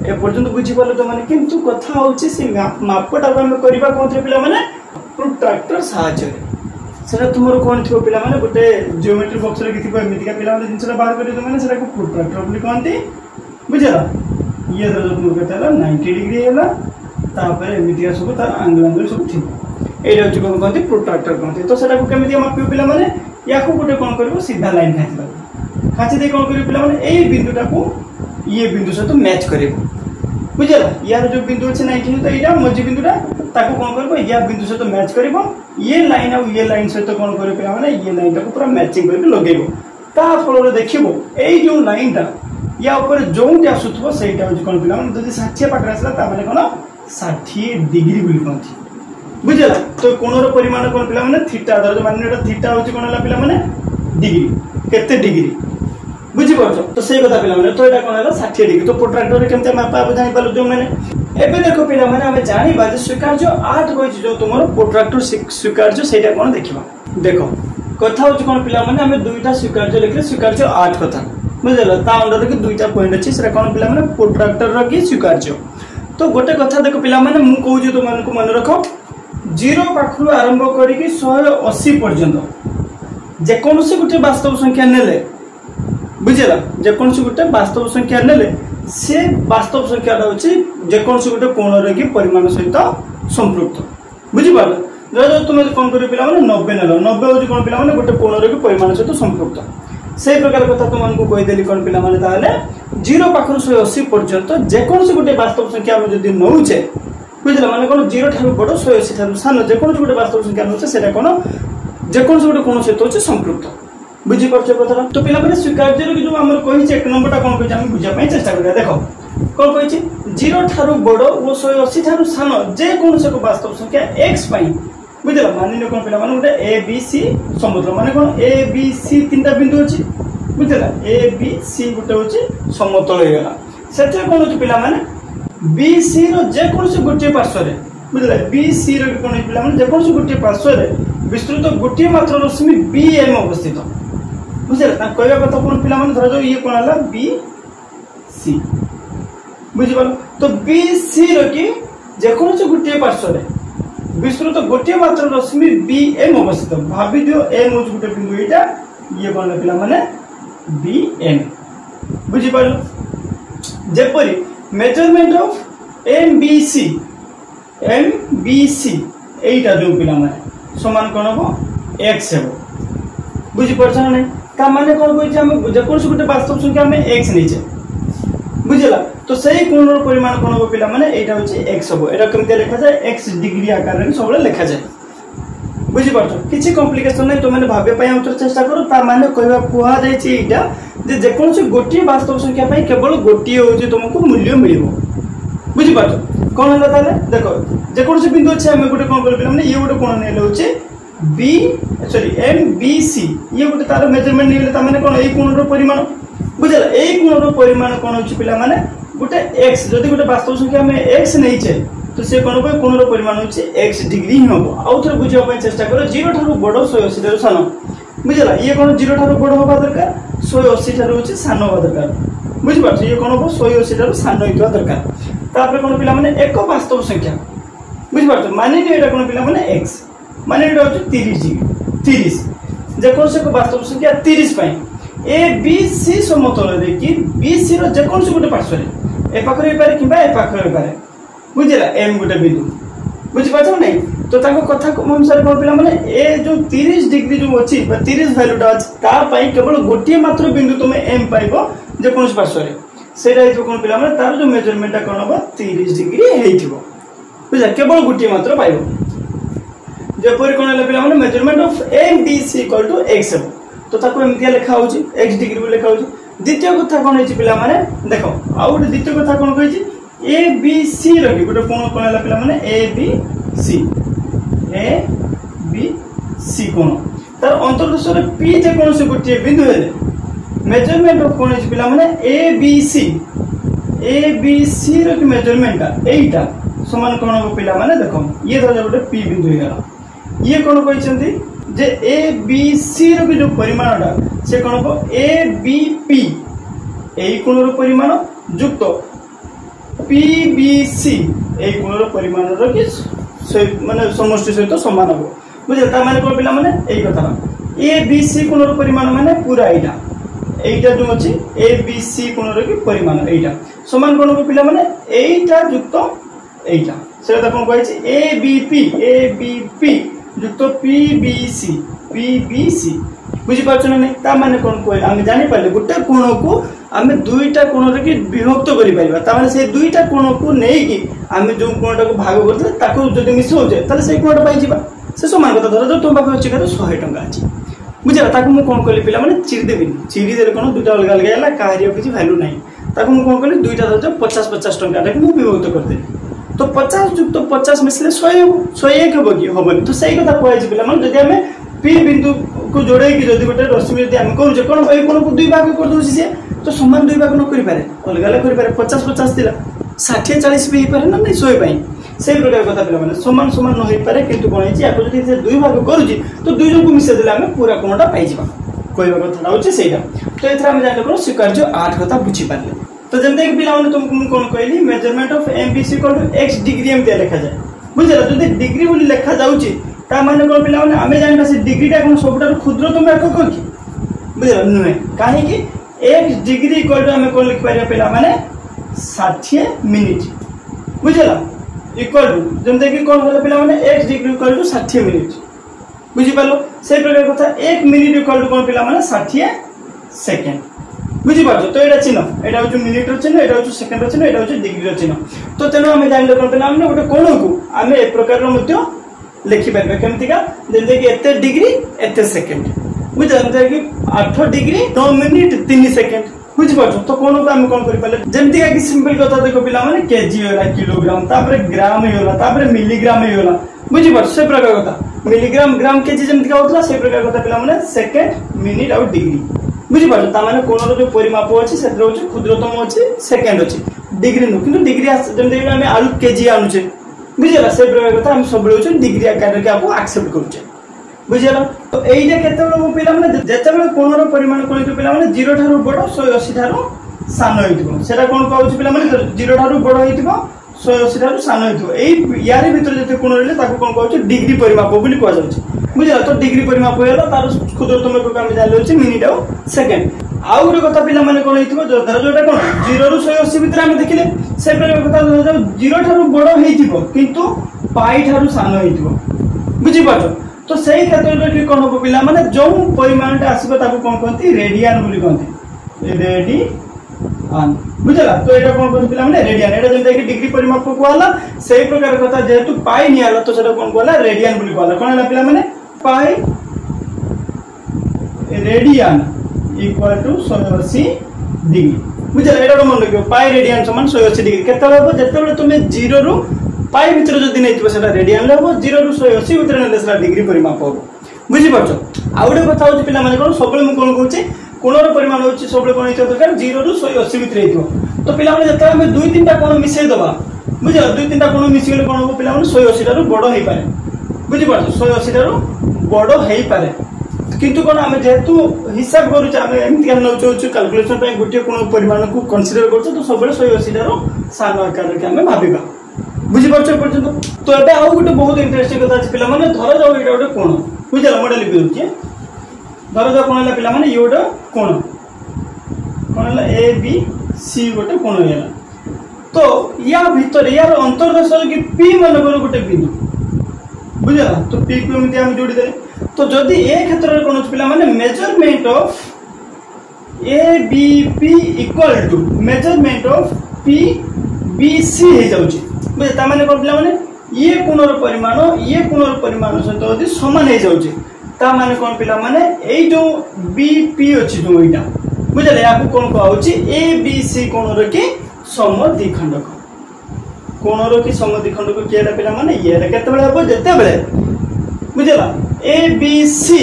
ए पर्यंत बुझीपार तो माने किंतु कथा होची से मापटा हम करबा कोन पिला माने प्रोट्रैक्टर साहाय्य सेटा तुमरो कोन थियो पिला माने गोटे ज्योमेट्री बॉक्स रे किथि एमितिका पिला माने जिनसला बाहर करि तो माने सेटा को प्रोट्रैक्टर बोली कहंती बुझला ये जो तुम कहता 90 डिग्री हैला तापर एमितिका सब तार एंगल सब थियो एटा जो कोन कहंती प्रोट्रैक्टर कहंती तो सेटा को केमिति मापियो पिला माने या को गोटे कोन करबो सीधा लाइन खाची दे कोन करियो पिला माने ए बिंदुटा को ये बिंदु सहित मैच करेबो बुझला यार जो बिंदु अच्छे 19 तो यहाँ मझी बिंदुटा ताको कौन करबो या बिंदु सहित मैच करबो ये लाइन और ये लाइन सहित कौन करे पे माने ये लाइन टा को पूरा मैचिंग करके लगेबो ता फल रे देखिबो एई जो लाइन टा या ऊपर जोंटी आसुथबो सेटा हो कौन पे माने जदी 60 पाकर आसला ता माने कोन 60 डिग्री बोली कहंती बुझला तो कोण रो परिमाण कौन पे माने थीटा दर माने एटा थीटा होची कोन ला पिला माने डिग्री केते डिग्री बुझीपार तो से कथा पे तो यहाँ कौन है 60 डिग्री तो प्रोट्रैक्टर केमते मापा जानी पालो जो मैंने एबे देखो पे आम जाना जे स्वीकार्य 8 रही जो तुम प्रोट्रैक्टर स्वीकार्य से कौन देखा देख कथा हूँ कौन पे आम दुईटा स्वीकार्य लिखे स्वीकार्य 8 कथा बुझल अंडर की दुईटा पॉइंट अच्छी से कौन पे प्रोट्रैक्टर की स्वीकार्य तो गोटे कथा देख पे मुझे तुमको मन रख 0 पाखु आरंभ करके 180 पर्यंत जेकोसी गोटे वास्तव संख्या नेले बुझेगा जेकोसी गोटे वास्तव संख्या नेले से वास्तव संख्या होची जेकोसी गोटे कोण की परिमाण सहित संपृक्त बुझीपार जो तुम कौन कर पे 90 नेल 90 हूँ कौन पे गोटे कोण की परिमाण सहित संपृक्त से प्रकार कथा तुमको कहीदेली कौन पे 0 पाखर 180 पर्यंत जेकोसी गोटे वास्तव संख्या आम जब नौचे बुझल माने कौन 0 ठार बड़ 180 ठार सान जेकोसी गोटे वास्तव संख्या नौचे से कौन जेकोसी गोटे कोण सहित होची संपृक्त बुझीपार कथा तो पे स्वीकार्य जो आम कही 1 नंबरटा कौन कही बुझापी चेष्टा करा देख कौन कही 0 ठार बड़ और 180 ठार सान जेकोसी एक वास्तव संख्या x बुझल मान कौन पे गोटे ए बी सी समुद्र माने कौन ए बी सी 3टा बिंदु अच्छी बुझल ए बी सी गोटे हूँ समतल होगा से कौन हो पे बी सी रेकोसी गोटे पार्श्व बुझल बी सी कौन पे जेकोसी गोटे पार्श्व विस्तृत गोटे मात्र रश्मि बी एम अवस्थित बुझल कहवा कथा कौन पे धर जो ये कौन है बी सी बुझिपार तो बी सी कि जेकोसी गोटे पार्श्व विस्तृत गोटे मात्र रश्मि बी एम अवस्थित भाभी दियो एम हूँ गोटे बिंदु यहाँ ये कौन पे बी एम बुझिपार जेपरी measurement of M B C एटा जो पे समान कौन हम एक्स हे बुझीपार ना ताने कौन कही जेकोसी गोटे वास्तव संख्या आम एक्स नहीं बुझला तो सही कोण परिमाण कौन हम पे यहाँ हूँ एक्स हम यहाँ कमी लिखा जाए एक्स डिग्री आकार में सब लिखा जाए बुझीपार किसी कम्प्लिकेशन नहीं तुमने भावे चेष्टा करो ताने कहवा जेकोसी गोटे वास्तव संख्या केवल गोटे हूँ तुमको मूल्य मिल बुझीपार कौन है देख जेकोसी बिंदु अच्छे आम गोटे कौन कर ये गोटे कोण नहीं बी सॉरी एम बी सी ये गोटे तार मेजरमेंट नहीं कौन यही कोण परिमाण बुझल यही कोण परिमाण कौन हो पे गोटे एक्स जदि गोटे वास्तव संख्या आम एक्स नहीं तो से कोण पे कोणर परिमाण होची x डिग्री ही हबो। आउ थोर बुझिया पय चेष्टा करो 0 ठारू बड़ 180 ठारू सान बुझला ये कोण 0 ठारू बड़ होबा दरकार 180 ठारू होची सान होबा दरकार बुझि पाछ ये कोण हो 180 ठारू सान होइतबा दरकार। तापर कोण पिला माने एक वास्तव संख्या बुझि पाछ माने कि एटा कोण पिला माने x माने एटा होची 30 डिग्री 30 जे कोन से को वास्तव संख्या 30 पय ए बी सी समतल रे कि बी सी रो जे कोन से गोटे पार्श्व रे ए पाखरे पारे किबा ए पाखरे पारे बुझिला एम गोटे बिंदु बुझि पाछो नै तो ताको कथा को अनुसार कोन पिला माने ए जो 30 डिग्री जो अछि बा 30 वैल्यू ता ता पई केवल गोटे मात्र बिंदु तुमे एम पाइबो जे कोन से पार्श्व रे सेटा जो कोन पिला माने तार जो मेजरमेंट कोन हो 30 डिग्री हेइथिबो बुझा केवल गोटे मात्र पाइबो जेपरि कोन ले पिला माने measurement of M B C equal to x तो ताको एमतिया लिखा होची x डिग्री लिखा होची। द्वितीय कथा कोन हेची पिला माने देखो आ गोटे द्वितीय कथा कोन कहैची ए बी सी रखी गोटे कोन कोन हला पिला माने ए बी सी कोन तार अंतर्देश रे p जे कोन से गोटे बिंदु हेले मेजरमेंट ऑफ कोन हेची पिला माने ए बी सी रो की मेजरमेंट एटा समान कोन हो पिला माने देखो ये धर गोटे p बिंदु हे गला ये कोन कहैछंती जे ए बी सी रो जो परिमाणटा से कोन को ए बी पी एई कोणर परिमाण युक्त पी बी सी एई कोणर परिमाण रो कि माने समष्टि सहित समान हो बुझे ता माने को पिला माने एई कथा ए बी सी कोणर परिमाण माने पूरा एटा जो अछि ए बी सी कोणर कि परिमाण एटा समान कोन को पिला माने एटा युक्त एटा सेटा कोन कहै छै ए बी पी युक्त पीबीसी बुझी पाछ ना नहीं ता माने कोन कोइ हम जानि पाले गुटे कोण को हम दुईटा कोण रे कि विभक्त करि परिबा ता माने से दुईटा कोण को नै कि हम जो कोणटा को भाग करले ताको जदि मिसो जे ताले से कोणटा पाइ जिबा से समान कथा धर जो तुम पाखे अछि कर 100 टंका अछि बुझला ताको मु कोन कली पिला माने चिरि देबी चिरि देले कोन दुईटा अलग अलग हैला कारियो किछि वैल्यू नै ताको मु कोन कली दुईटा धर 50 टंका रे मु विभक्त कर देली तो 50 युक्त 50 मिसले 101 होबो कि होबनी तो सही कथा कहै छै पिला मन जदि हमें p बिंदु को जोड़े कि जदि गोटे रश्मि जदि हम करू जे कोन ए कोन को दुई भाग कर दोछि से तो समान दुई भाग न करि पारे अलग अलग करि पारे 50 50 दिला 60 40 भी पारे ना नहीं 100 पई सेही प्रकार कथा पिला माने समान समान न होई पारे किंतु कोन छै आको जदि से दुई भाग करूछि तो दुई जन को मिसे देला हम पूरा कोनटा पाइ जिबा कहबा कथा होछि सेटा तो एथरा हम जाने कोन स्वीकार्य 8 कथा बुझी पारले तो जमते कि पिला माने तुमको कोन कहली measurement of MBC equal to x degree M लिखा जाय बुझला जदि डिग्री बोली लिखा जाउची ता माने कोन पिला माने हमें जानबा से डिग्रीटा कोन सबटा क्षुद्रतम एকক कि बुझला नै काहे कि x डिग्री इक्वल टू हमें कोन लिख पारिया पिला माने 60 मिनिट बुझला इक्वल टू जमते कि कोन होला पिला माने x degree equal to 60 minute बुझी पालो से प्रकार कथा 1 मिनिट इक्वल टू कोन पिला माने 60 सेकंड बुझी पाछो तो एटा चिन्ह एटा हो मिनिट रो चिन्ह एटा हो सेकंड रो चिन्ह एटा हो डिग्री रो चिन्ह तो तेनो हमें जानि कोन पिला हमने गोटे कोण को हमें एक प्रकार रो मध्य लिखि परबे केमतिका जेते कि एते डिग्री एते सेकंड बुझा जेते कि 8 डिग्री 9 मिनिट 3 सेकंड बुझी पाछो तो कोण को हम कोन करि पाले जेमतिका कि सिंपल कथा देखो पिला माने केजी होला किलोग्राम तापर ग्राम होला तापर मिलीग्राम होला बुझी पाछो से प्रकार कथा मिलीग्राम ग्राम केजी जेमतिका होतला से प्रकार कथा पिला माने सेकंड मिनिट और डिग्री बुझी पाछो ता माने कोनर जो परिमाप अछि सेत्र होछि क्षुद्रतम अछि सेकंड अछि डिग्री नु किंतु डिग्री जेमते हम आलू केजी आनुचे बुझला से प्रकार कथा हम सब होछि डिग्री आकार के आपको एक्सेप्ट करूचे बुझला तो एइले केतेबेले मो पिला माने जेतेबेले कोनर परिमाण कोन तो पिला माने 0 ठारू बड़ 180 ठारू सान होइतिबो सेटा कोन कहउछि पिला माने 0 ठारू बड़ होइतिबो 180 ठारू सान होइतिबो एई यारे भीतर जते कोन रहले ताको कोन कहउछि डिग्री परिमाप बोली कहै जाउछि बुझला तो डिग्री परिमाप होला तार क्षुद्रतम एকক हम जानि होछि मिनिट और सेकंड आउ गोटे कथा पिला माने कोन हेतिबो धर जोटा कोन 0 रु 180 भीतर हम देखिले से प्रकार कथा 0 ठारू बड़ हेतिबो किंतु पाई ठारू सान हेतिबो बुझी पाछो तो सही क्षेत्र रे कोन हो पिला माने जो परिमाणटा आसीबो ताको कोन कहंती रेडियन बोली कहंती रेडियन बुझला तो एटा कोन कहंती पिला माने रेडियन एटा जेंते कि डिग्री परिमाप को होला सही प्रकार कथा जेतु पाई नियाला तो सेटा कोन कहला रेडियन बोली कहला कोन हला पिला माने pi radian equal to 180 degree बुझला एटा मन रखियो पाई रेडियन समान 180 डिग्री केतला हो जेतेबेले तुमे 0 रु पाई भीतर जदि नैतिबो सेटा रेडियन लेबो 0 रु 180 भीतर नेले सेटा डिग्री परिमाप हो बुझी पाछो आउडे कथा होची पिला माने कोन सबले म कोन कहूची कोणर परिमाण होची सबले कोन हेतो दरकार 0 रु 180 भितर हेतो तो पिला माने जता हम दुई तीनटा कोन मिसै दबा बुझियो दुई तीनटा कोन मिसि गेले कोन हो पिला माने 180 टा रु बडो हेई पारे बुझि पाछो 180 टा रु बडो हेई पारे किंतु कोन हम जेतु हिसाब करू हम एमति हम नउचो कैलकुलेशन पे गोटे कोन परिमाण को कंसीडर करछो तो सबले 180 टा रु सानो आकार के हम भाबिबा बुझि पाछो पर्यंत तो एटा आ गोटे बहुत इंटरेस्टिंग कथा अछि पिला माने धर जाऊ एटा गोटे कोन बुझला मॉडल लिखि दउछि धर जाऊ कोन हला पिला माने योडा कोन हला ए बी सी गोटे कोन हेला तो या भीतर यार अंतर्देश कि पी मनकर गोटे बिंदु बुझला तो पी को एमति हम जोड़ी दे तो जदि ए क्षेत्र रे कोन पिला माने measurement of A B P equal to measurement of P B C हे जाउची बुझे ता माने कोन पिला माने ये कोनर परिमाण सहित यदि समान हे जाउची ता माने कोन पिला माने ए जो बी पी अछि जो एटा बुझले या कोन कहउची ए बी सी कोनर के समद्विखंडक कोनर की समद्विखंडक केला पिला माने ये केते बेले हो जते बेले बुझला ए बी सी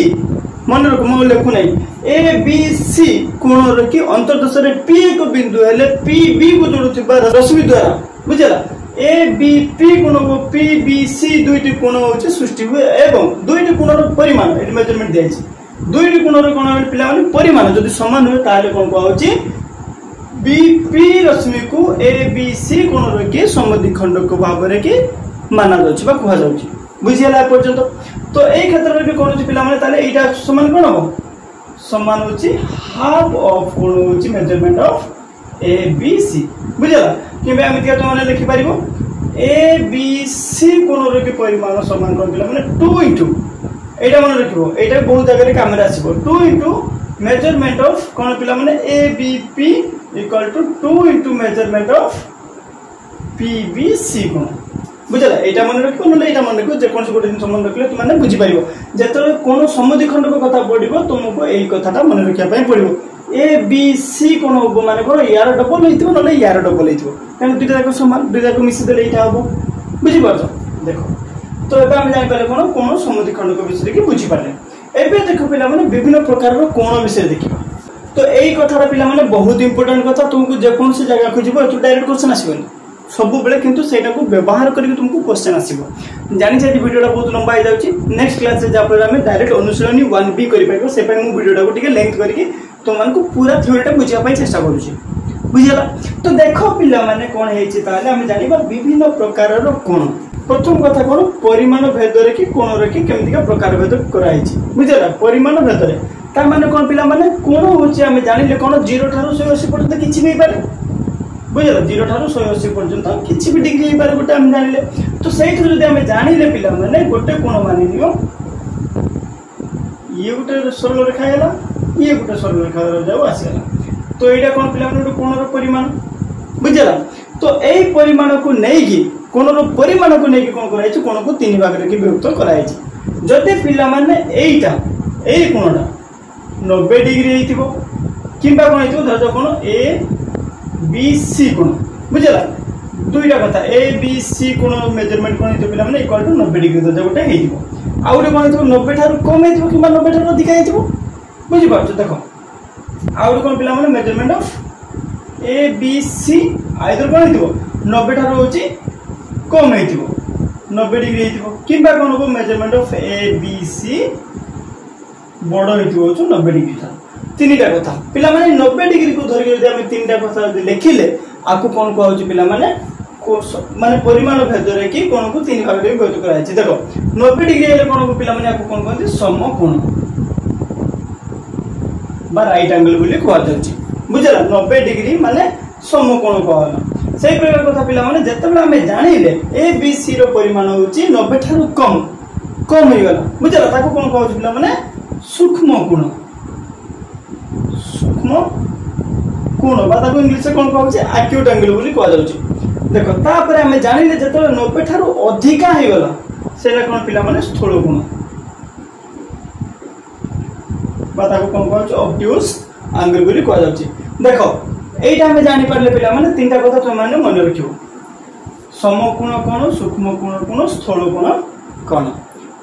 मन रख मो लेखु नै ए बी सी कोनर की अंतर्देश रे पी एक बिंदु हेले पी बी को जोडुथिबा रश्मि द्वारा बुझला ए बी पी कोन को पी बी सी दुईटी कोन होचे सृष्टि हुए एवं दुईटी कोनर परिमाण एट मेजरमेंट दियाछि दुईटी कोनर कोन पिला माने परिमाण जदि समान हुए ताले कोन कहउची बी पी रश्मि को ए बी सी कोनर के समद्विखंडक भाव रे के माना जाउछि बा कहआ जाउछि बुझियला पर्यंत तो ए क्षेत्र रे भी कोन पिला माने ताले एटा समान कोन हो समान होछि हाफ ऑफ कोन होछि measurement of A B C बुझला कि हम इतिया तो माने लिखि परिबो ए बी सी कोन रे के परिमाण समान कोन पिला माने 2 इनटू एटा माने रखिबो एटा बहुत जगह रे काम रे आसीबो 2 इनटू मेजरमेंट ऑफ कोन पिला माने A B P equal to 2 into measurement of P B C कोन बुझला एटा मन रखो न एटा मन रखो जे कोन गोटे दिन संबंध रखले तुम माने बुझी परिबो जेतरे कोन समद्विखंडक कथा पडिबो तुमको एई कथाटा मन रखिया पय पडिबो ए बी सी कोन हो माने कोन यार डबल हेतिबो न यार डबल हेतिबो कान दुटा जाक समान दुटा को मिसी देले एटा हबो बुझी परछो देखो तो एबे हम जानि पाले कोन समद्विखंडक विषय के बुझी पाले एबे देखो पिला माने विभिन्न प्रकार रो कोन विषय देखिबा तो एई कथारा पिला माने बहुत इंपोर्टेंट कथा तुमको जे कोन से जगह खोजिबो तो डायरेक्ट क्वेश्चन आसीबो सब बेले किंतु सेटा को व्यवहार करके तुमको क्वेश्चन आसीबो जानि छै वीडियोटा बहुत लंबा हो जाउची नेक्स्ट क्लास से जापर हम डायरेक्ट अनुशीलनी 1b करि पाइबो से पय मु वीडियोटा को टिके लेंथ करके तुमन को पूरा थ्योरीटा बुझिया पय चेष्टा करूची बुझियला तो देखो पिला माने कोन हेछि ताले हम जानिबा विभिन्न प्रकार रो कोन प्रथम कथा कोन परिमाण भेद रे कि कोन रे कि केमति का प्रकार भेद कराइ छी बुझियला परिमाण भेद रे ता माने कोन पिला माने कोन होछि हम जानिले कोन 0 थारो 180 पर्यंत किछि नै पारे बुझला 0 थारो 180 पर्यंत किछि भी डिग्री हे पारे गोटे हम जानिले तो सेहि जदि हम जानिले पिला माने गोटे कोन मानि लियो ये गोटे सरल रेखा हैला ये गोटे सरल रेखा जाऊ आसीला तो एटा कोन पिला माने कोन रो परिमाण बुझला तो एई परिमाण को नेकी कोन रो परिमाण को नेकी कोन कराइ छै कोन को तीन भाग रे के विभक्त कराइ छै जदि पिला माने एईटा एई कोनटा 90 डिग्री हेतिबो किंबा कोन हेतिबो धर कोन ए बी सी कोन बुझला दुईटा कथा ए बी सी कोन मेजरमेंट कोन हेतिबो पिला माने इक्वल टू 90 डिग्री धर गोटे हेतिबो आउरे कोन हेतिबो 90 थारु कम हेतिबो किंबा 90 थारु अधिक हेतिबो बुझि पाछो देखो आउरे कोन पिला माने measurement of A B C either कोन हेतिबो 90 थारु होची कम हेतिबो 90 डिग्री हेतिबो किंबा कोन हो measurement of A B C बड़ हेतिबो 90 डिग्री था तीनटा कथा पिला माने 90 डिग्री को धरि यदि हम तीनटा कथा लेखिले आकु कोन कहउची पिला माने माने परिमाण भेद रे कि कोन को तीन भाग रे विभक्त कराय छै देखो 90 डिग्री हेले कोन को पिला माने आकु कोन कहते समकोण बा राइट एंगल बोली कहआ जाउची बुझला 90 डिग्री माने समकोण कहला सेही प्रकार कथा पिला माने जेतेबेला हमें जानिले ए बी सी रो परिमाण होची 90 थारु कम हो गला बुझला ताको कोन कहउची पिला माने सूक्ष्म कोण बा ताको इंग्लिश से कोन कहउची एक्यूट एंगल बोली कहआ जाउची देखो तापर हमें जानिले जेतेबेला 90 थारु अधिका हे गला सेला कोन पिला माने स्थूल कोण बा ताको कोन कहउची ऑब्ट्यूज एंगल बोली कहआ जाउची देखो एटा हमें जानि परले पिला माने तीनटा कथा तुम माने मन रखियो समकोण कोण सूक्ष्म कोण कोण स्थूल कोण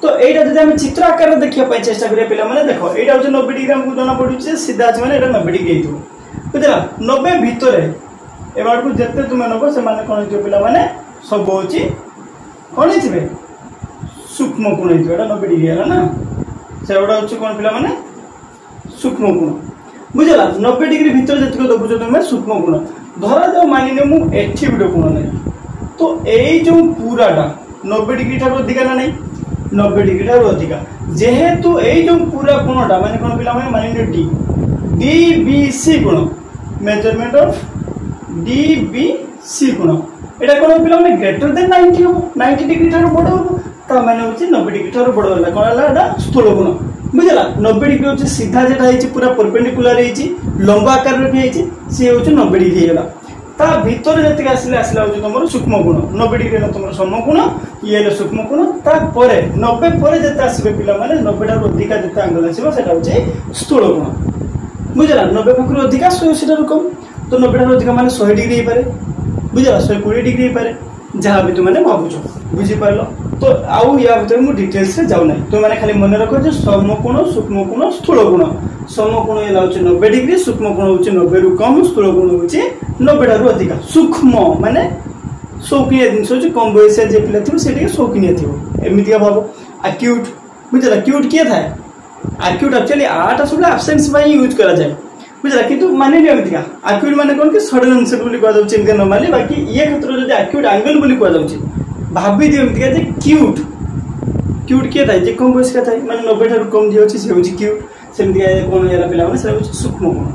तो এইটা যদি আমি চিত্র আকারে দেখিয়া পাই চেষ্টা করিয়া পিলা মানে দেখো এইটা হচ্ছে 90 ডিগ্রি আমাকে জানা পড়ুছে সিধা আছে মানে এটা 90 ডিগ্রি হইতো বুঝলা 90 ভিতরে এবারକୁ যেতে তুমি নব সেমানে কোন হইতো পিলা মানে সব হচ্ছে কোন হইবে সূক্ষ্ম কোণ হইতো এটা 90 ডিগ্রি হলা না সেটা হচ্ছে কোন পিলা মানে সূক্ষ্ম কোণ বুঝলা 90 ডিগ্রি ভিতরে যেতে দেখুছ তুমি সূক্ষ্ম কোণ ধরা যাও মানি নে মু এठी ভিডিও কোণ নাই তো এই যে পুরাটা 90 ডিগ্রি ঠার অধিক না নাই 90 ডিগ্রি ঠার অধিক যেহেতু এই যে পুরা কোণটা মানে কোন পিলা মানে মানি নে ডি ডিবিসি কোণ মেজারমেন্ট অফ ডিবিসি কোণ এটা কোন পিলা মানে গ্রেटर देन 90 हो 90 डिग्री ठार बड़ हो ता माने होची 90 डिग्री ठार बड़ होला कोन होला एटा स्थूल कोण बुझला 90 डिग्री होची सीधा जेटा हेची पूरा परपेंडिकुलर हेची लंबा आकार रे हेची से होची 90 डिग्री हेला ता भीतर जति आसिला होची तमरो सूक्ष्म कोण 90 डिग्री ला तमरो सम कोण ये ले सूक्ष्म कोण ता परे 90 परे जति आसीबे पिला माने 90 ठार अधिका जति एंगल आसीबो सेटा होची स्थूल कोण बुझला 90 पखर अधिका 100 सीटा कम तो 90 ठार अधिका माने 100 डिग्री हे पारे बुझला 120 डिग्री पारे जहाँ भी तुमने भावुच बुझी पारल तो आउ या भीतर मु डिटेल्स से जाउ नै तो माने खाली मन रखो जे समकोण सूक्ष्म कोण स्थूल कोण समकोण एला होचे 90 डिग्री सूक्ष्म कोण होचे 90 रु कम स्थूल कोण होचे 90 रु अधिक सूक्ष्म माने शौकिया दिन सोचे कम बयस जे पिला थिबो सेठी शौकिया थिबो एमितिया भाव एक्यूट बुझला एक्यूट के थाए एक्यूट एक्चुअली आटा सब एब्सेंस बाय यूज करा जाय बुझला किंतु माने नि एमितिका एक्यूट माने कोन के सडन आंसर बोली कह जाउछि इनके नॉर्मली बाकी ये क्षेत्र जदि एक्यूट एंगल बोली कह जाउछि भाबी दियो एमितिका जे क्यूट क्यूट के थाए जे कम बयस का थाए माने 90 ठार कम दियो छि से होछि क्यूट सेमितिका कोन याला पिला माने से होछि सूक्ष्म कोण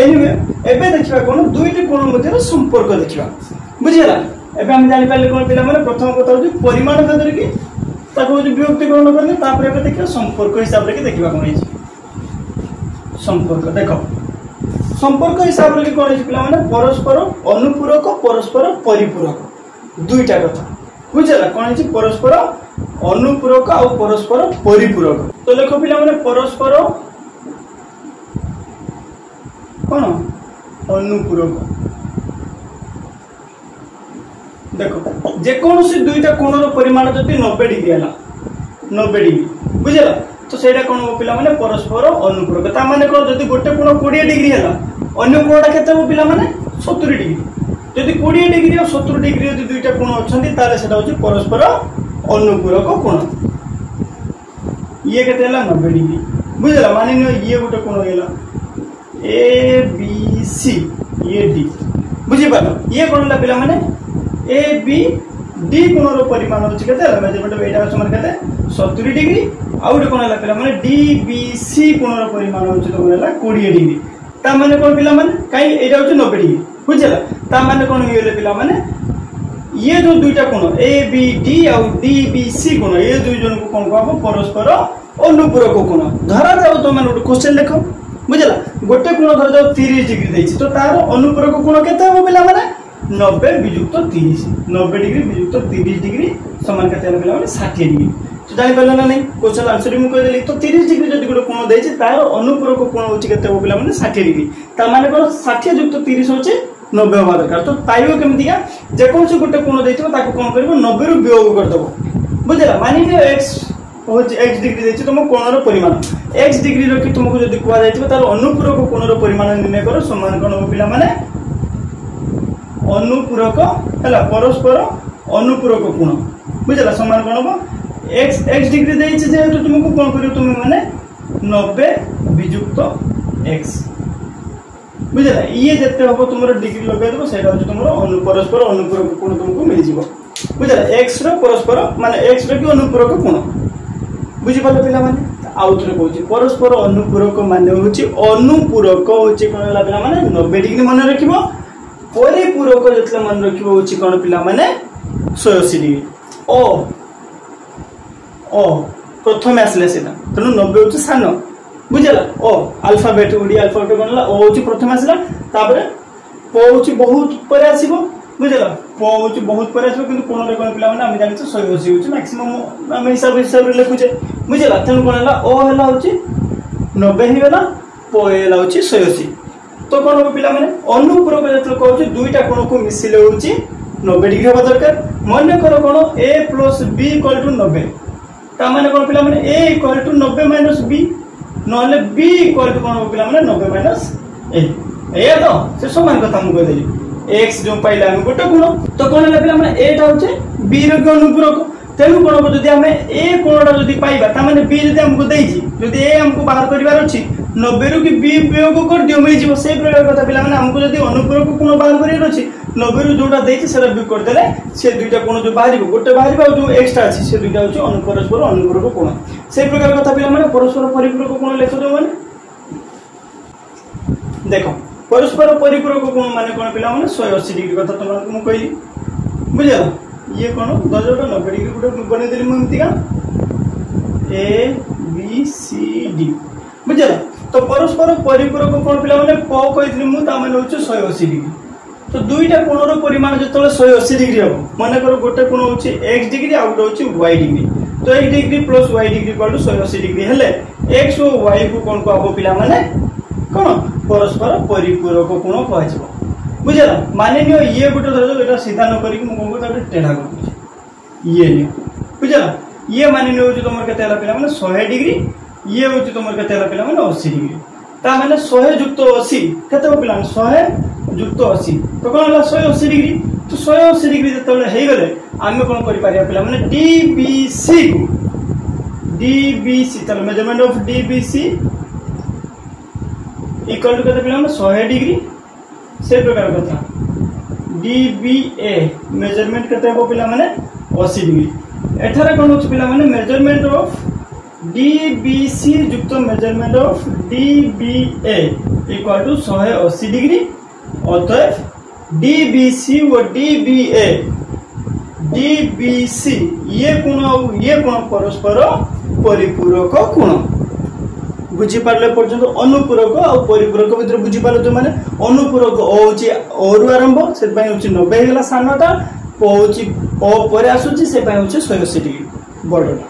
एनीवे एबे देखिबा कोन दुईटी कोण मध्ये संपर्क देखिबा बुझिला एबे हम जानि पाले कोन पिला माने प्रथम कथा होछि परिमाण खातिर कि ताको होछि विभक्तिकरण करले तापर एबे देखिबा संपर्क हिसाब रे कि देखिबा कोन हिसाब संपर्क देखो संपर्क हिसाब रे कोन हिसाब पिला माने परस्पर अनुपूरक परस्पर परिपूरक दुईटा कथा बुझला कोन हिसाब परस्पर अनुपूरक आ परस्पर परिपूरक तो देखो पिला माने परस्पर कोन अनुपूरक देखो जे कोनोसी दुईटा कोणर परिमाण जति 90 डिग्री हला 90 डिग्री बुझला तो सेटा कोन पिला माने परस्पर अनुपूरक ता माने कोन जति गोटे कोण 20 डिग्री हला अन्य कोणटा केते हो पिला माने 70 डिग्री जति 20 डिग्री और 70 डिग्री जति दुईटा कोण अछंती ताले सेटा होची परस्पर अनुपूरक कोण ये केते हला 90 डिग्री बुझला माने ये गोटे कोण हेला ए बी सी ये डी बुझी पालो ये कोन ला पिला माने ए बी डी कोणर परिमाण होची केते हला मेजरमेंट ऑफ एटा समान केते 70 डिग्री आउट कोन हला पिला माने डी बी सी कोणर परिमाण होची तो हला 20 डिग्री ता माने कोन पिला माने काई एटा होची 90 डिग्री बुझला ता माने कोन होले पिला माने ये जो दुईटा कोण ए बी डी और डी बी सी कोण ये दुई जन को कोन कहबो परस्पर अनुपूरक कोण धरा जाओ तो माने क्वेश्चन देखो बुझला गोटे कोण धरा जाओ 30 डिग्री देछि तो तार अनुपूरक कोण केते हो पिला माने 90 वियुक्त 30 90 डिग्री वियुक्त 30 डिग्री समान केते हो पिला माने 60 डिग्री तो जानि पालो ना नहीं क्वेश्चन आंसर मु कह देली तो 30 डिग्री जदि गोटे कोण देछि तार अनुपूरक कोण होछि केते हो पिला माने 60 डिग्री ता माने कोन 60 युक्त 30 होछि 90 होबा दरकार तो पाइबो केमितिका जे कोनसे गोटे कोण देथिबो ताको कोन करबो 90 रु वियोग कर दबो बुझला मानि ने x होछि x डिग्री देछि तुम कोणर परिमाण x डिग्री रो कि तुमको जदि कुआ जायतिबो तार अनुपूरक कोणर परिमाण निर्णय करो समान कोन हो पिला माने अनुपूरक हला परस्पर अनुपूरक कोण बुझला समान कोन हो x डिग्री देछि जे तुमको कोन करियो तुम माने 90 वियुक्त x बुझला ये जते हो तुमरो डिग्री लगा देबो सेटा हो तुमरो परस्पर अनुपूरक कोण तुमको मिल जिवो बुझला x रो परस्पर माने x रो कि अनुपूरक कोण बुझि पालो पिला माने आउथरे कहूची परस्पर अनुपूरक माने होची अनुपूरक होची कोन ला पिला माने 90 डिग्री मन रखिबो परिपूरक जतले मन रखिबो होची कोन पिला माने 180 डिग्री ओ प्रथम आसले सेटा तनु 90 होची सानो बुझला ओ अल्फाबेट ओडी अल्फाबेट कोनला ओ होची प्रथम आसला ताबरे प होची बहुत परे आसीबो बुझला प होची बहुत परे आसीबो किंतु कोन रे कोन पिला माने हम जानि 180 होची मैक्सिमम हम हिसाब रे लिखुचे बुझला तनु कोनला ओ हला होची 90 ही गला प हला होची 180 तो कोन हो पिला माने अनुपूरक जतले कहउची दुईटा कोन को मिसिले होची 90 डिग्री होबा दरकार मन करो कोन a + b = 90 तामाने कोन पिला माने a equal to 90 minus b नहले b इक्वल टू कोन पिला माने 90 माइनस a ए तो से समान कथा हम कह देली x जो पाइला हम गोटे गुण तो कोन पिला माने a टा होचे b रो के अनुपूरक तेनु कोन को जदी हमें a कोनटा जदी पाइबा ता माने b जदी हमको देइजी जदी a हमको बाहर करिवार अछि 90 रु कि b प्रयोग कर दियो मिल जिवो से प्रकार कथा पिला माने हमको जदी अनुपूरक कोन बाहर करिवार अछि 90 रु जोटा देइछि सेरा बी कर देले से दुईटा कोन जो बाहरिबो गोटे बाहरिबा जो एक्स्ट्रा अछि से दुईटा होछि अनुपरस्पर अनुपूरक कोन से प्रकार कथा पिला माने परस्पर परिपूरक कोन लेख दो माने देखो परस्पर परिपूरक कोन माने कोन पिला माने 180 डिग्री कथा तुमको मु कहि बुझला ये कोन 90 डिग्री गुटे बने देली मु एमतिका ए बी सी डी बुझला तो परस्पर परिपूरक कोन पिला माने प कहितली मु ता माने होछ 180 डिग्री तो दुईटा कोणर परिमाण जतले 180 डिग्री हो माने करो गोटे कोण होछि x डिग्री आ गोटे होछि y डिग्री तो x degree plus y degree equal to 180 degree हेले x और y को कोन को आबो पिला माने कोन परस्पर परिपूरक कोण कहजिबो बुझला माने नियो ये गोटे धरो एटा सीधा न करी मु कोन को ताटे टेढ़ा कर ये नियो बुझला ये माने नियो जो तुमर केते हला पिला माने 100 डिग्री ये होछि तुमर केते हला पिला माने 80 डिग्री ता माने 100 युक्त 80 केते हो पिला 100 युक्त 80 तो कोन हला 180 डिग्री तो 180 डिग्री जतले हे गले आमे कोन करि पारिया पिला माने डीबीसी तले measurement of DBC equal to केते पिला माने 100 डिग्री से प्रकार कथा डीबीए मेजरमेंट केते हो पिला माने 80 डिग्री एथारे कोन होछ पिला माने मेजरमेंट ऑफ डीबीसी युक्त measurement of DBA equal to 180 degree अतएव डीबीसी व डीबीए डीबीसी ये कोण परस्पर परिपूरक कोण बुझी पारले पर्यंत अनुपूरक और परिपूरक भीतर बुझी पारले तो माने अनुपूरक होची और आरंभ से पय होची 90 हेला सानटा होची ओ परे आसुची से पय होची 180 डिग्री बडटा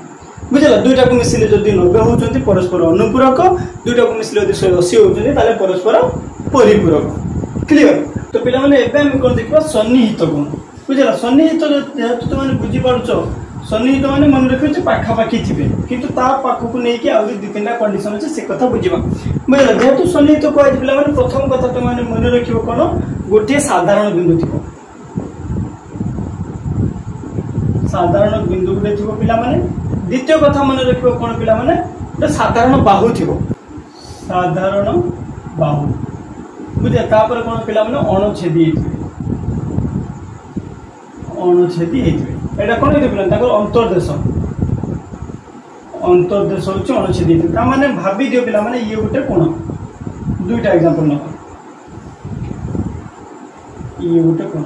बुझला दुईटा को मिसिले जदी 90 होचंती परस्पर अनुपूरक दुईटा को मिसिले जदी 180 होचंती ताले परस्पर परिपूरक क्लियर तो पिला माने एबे हम कोन देखबा सन्निहित कोण बुझला सन्निहित जेतु तो माने बुझी पारुचो सन्निहित माने मन रखियो जे पाखा पाखी थिबे किंतु ता पाखो को नै कि आउरी दु तीनटा कंडीशन अछि से कथा बुझिबा बुझला जेतु सन्निहित कोइ पिला माने प्रथम कथा तो माने मन रखियो कोन गोटे साधारण बिंदु थिबो साधारण बिंदु गुटे थिबो पिला माने द्वितीय कथा मन रखियो कोन पिला माने गोटे साधारण बाहु थिबो साधारण बाहु बुझे तापर कोन पिला माने अणुछेदी हेतिबे एटा कोन हेति पिला ताकर अंतर्देश होछि अणुछेदी ता माने भाबी दियो पिला माने ये गोटे कोन दुईटा एग्जांपल न ये गोटे कोन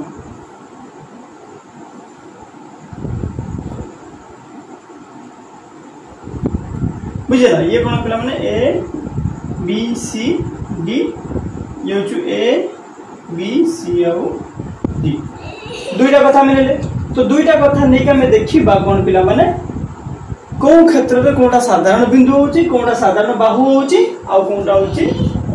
बुझला ये कोन पिला माने ए बी सी डी ये होछु ए बी सी और डी दुईटा कथा मिले तो दुईटा कथा नै का मैं देखिबा कोन पिला माने को क्षेत्र रे कोनटा साधारण बिंदु होची कोनटा साधारण बाहु होची आ कोनटा होची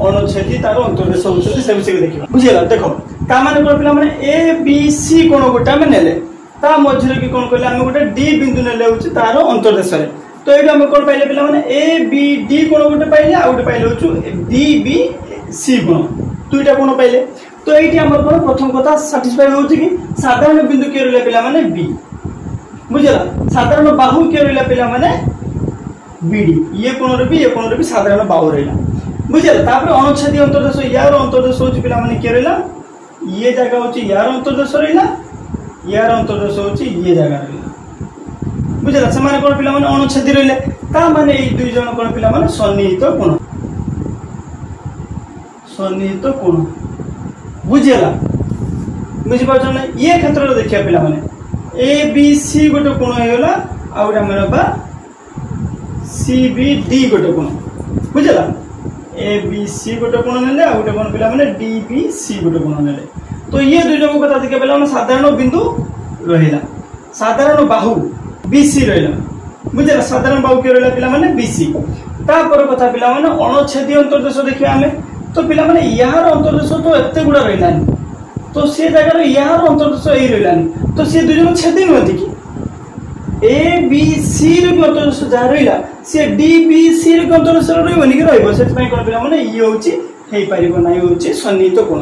अणुछेदी तार अंतर्देश होची से विषय देखिबा बुझिला देखो का माने कोन पिला माने ए बी सी कोन गोटा में नेले ता मझरे की कोन कहले हम गोटे डी बिंदु नेले होची तार अंतर्देश रे तो एटा हम कोन पाइले पिला माने ए बी डी कोन गोटे पाइले आ गोटे पाइले होछु डी बी सी कोन दुईटा कोन पाइले तो एटी हमर कोन प्रथम कथा सैटिस्फाई होची कि साधारण बिंदु के रहले पिला माने बी बुझला साधारण बाहु के रहले पिला माने बीडी ये कोन रे भी साधारण बाहु रहला बुझला तापर अणुछेदी अंतर्देश यार अंतर्देश होची पिला माने के रहला ये जगह होची यार अंतर्देश रहला यार अंतर्देश होची ये जगह रहला बुझला से माने कोन पिला माने अणुछेदी रहले ता माने ए दुई जण कोन पिला माने सन्निहित कोन बुझला बुझि पाछन ये क्षेत्र रे देखिया पिला माने ए बी सी गोटे कोण हेला आ गोटे हमर बा सी बी डी गोटे कोण बुझला ए बी सी गोटे कोण नेले आ गोटे कोण पिला माने डी बी सी गोटे कोण नेले तो ये दुई जण कथा देखिया पिला माने साधारण बिंदु रहिला साधारण बाहु बीसी रहिला बुझला साधारण बाहु के रहिला पिला माने बीसी ता पर कथा पिला माने अणुछेदी अंतर्देश देखिया हमें तो पिला माने यार अंतर्देश तो एते गुडा रहिलानी तो से जगह रे यार अंतर्देश एई रहिलानी तो से दुई जण छेदी नथि कि ए बी सी रे अंतर्देश जहाँ रहा सी डी बी सी रे अंतर्देश रही कि रही कौन पिला माने ये होची हेई परिबो नाही होची सन्निहित कोण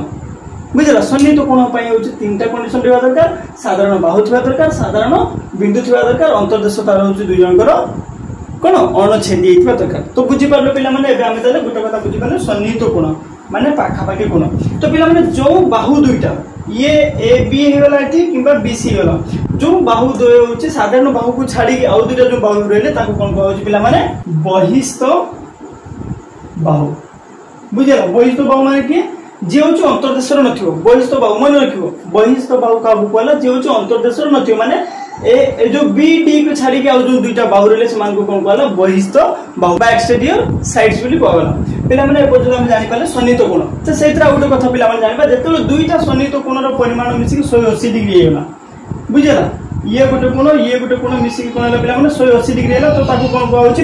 बुझला सन्निहित कोण पई होची तीनटा कंडीशन रहबा दरकार साधारण बाहु थिबा दरकार साधारण बिंदु थिबा दरकार अंतर्देश तार होची दुई जनकर कोण अणछेदी थिबा दरकार तो बुझी पारलो पिला माने एबे आमे ताले गोटे कथा बुझी पाले सन्निहित कोण माने पाखा पाखी कोण तो पिला माने जो बाहु दुईटा ये ए बी हेगला एठी किबा बी सी हेगला जो बाहु द्वय होची साधारण बाहु को छाडी आउ दुईटा जो बाहु रहले ताको कोन कहउची पिला माने बहिस्थ बाहु बुझला बहिस्थ बाहु माने कि जे होची अंतर्देश नथियो बहिस्थ बाहु मन रखियो बहिस्थ बाहु का कहला जे होची अंतर्देश नथियो माने ए जो बी डी को छाडी के आउ जो दुईटा बाहु रहले समान को कोन कहला बहिस्थ बाहु बा एक्सटीरियर साइड्स बोली कहला पिला माने ए पର୍ଯ୍यंत हम जानि पाले सन्निहित कोण तो सेतरा उठो कथा पिला माने जानिबा जेतलो दुईटा सन्निहित कोणर परिमाण मिसी 180 डिग्री हेला बुझला ये गोटे कोण मिसी कोण हला पिला माने 180 डिग्री हेला तो ताको कोन कहउची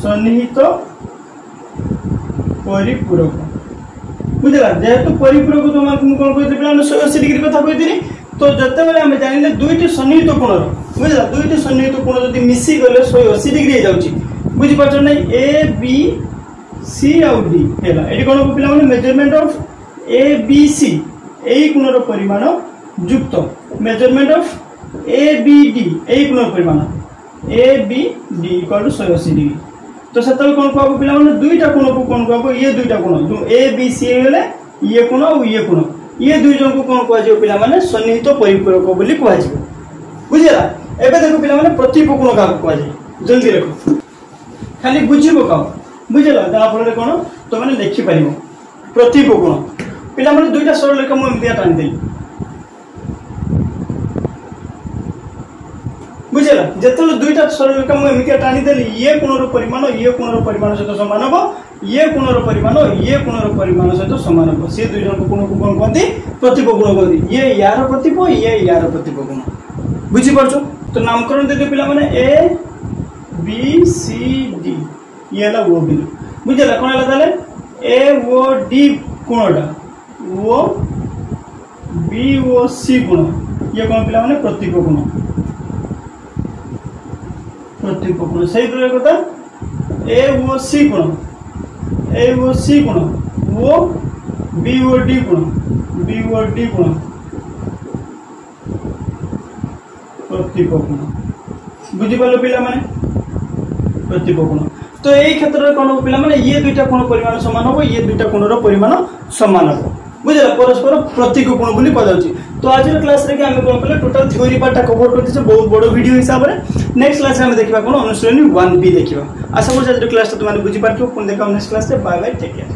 सन्निहित परिपूरक बुझला जेहेतु परिपूरक तो हम कोन कहते पिला 180 डिग्री कथा कहतिनी तो जते बेले हम जानिले दुईटी सन्निहित कोणर बुझला दुईटी सन्निहित कोण जदी मिसी गले 180 डिग्री हे जाउची बुझी पाछो नै ए बी सी आउ डी हेला एडी कोन पिला माने measurement of A B C एई कोणर परिमाण युक्त measurement of A B D एई कोणर परिमाण A B D equal to 180 degree तो सेतल कोन कहबो पिला माने दुईटा कोण को कोन कहबो ये दुईटा कोण जो ए बी सी हेले ये कोण और ये दुई जन को कोन कहै जे पिला माने सन्निहित परिपूरक बोली कहै जे बुझिला एबे देखो पिला माने प्रतिपकोण का कहै जे जल्दी रखो खाली बुझिबो का बुझिला दा फल रे कोन तो माने लिखि परिबो प्रतिपकोण पिला माने दुईटा सरल रेखा मु एमितिया टानि देली बुझिला जेतलो दुईटा सरल रेखा मु एमितिया टानि देली ये कोणर परिमाण सहित समान हो ये कोणर परिमाण सहित समान हो से दुई जन को कोण को कोन कहती प्रतिपकोण कहती ये यार प्रतिप ये यार प्रतिपकोण बुझी परछो तो नामकरण दे दे पिला माने ए बी सी डी ये ला वो बिंदु बुझिला कोन हला ताले ए O D कोणटा O B O सी कोण ये कोन पिला माने प्रतिपकोण सही तरह कथा ए ओ सी कोण वो बी ओ डी कोण प्रतिपकोण बुझी पालो पिला माने प्रतिपकोण तो एई क्षेत्र रे कोन पिला माने ये दुईटा कोण परिमाण समान हो ये दुईटा कोणर परिमाण समान हो बुझला परस्पर प्रतीक कोण बोली कहजाउची तो आज क्लास रे के हम कोन पले टोटल थ्योरी पार्ट कवर करते छे बहुत बड़ वीडियो हिसाब रे नेक्स्ट क्लास रे हम देखिबा कोन अनुश्रेणी 1b देखिबा आशा करछ आज क्लास तो माने बुझी पारथो कोन देखा नेक्स्ट क्लास रे बाय बाय टेक केयर।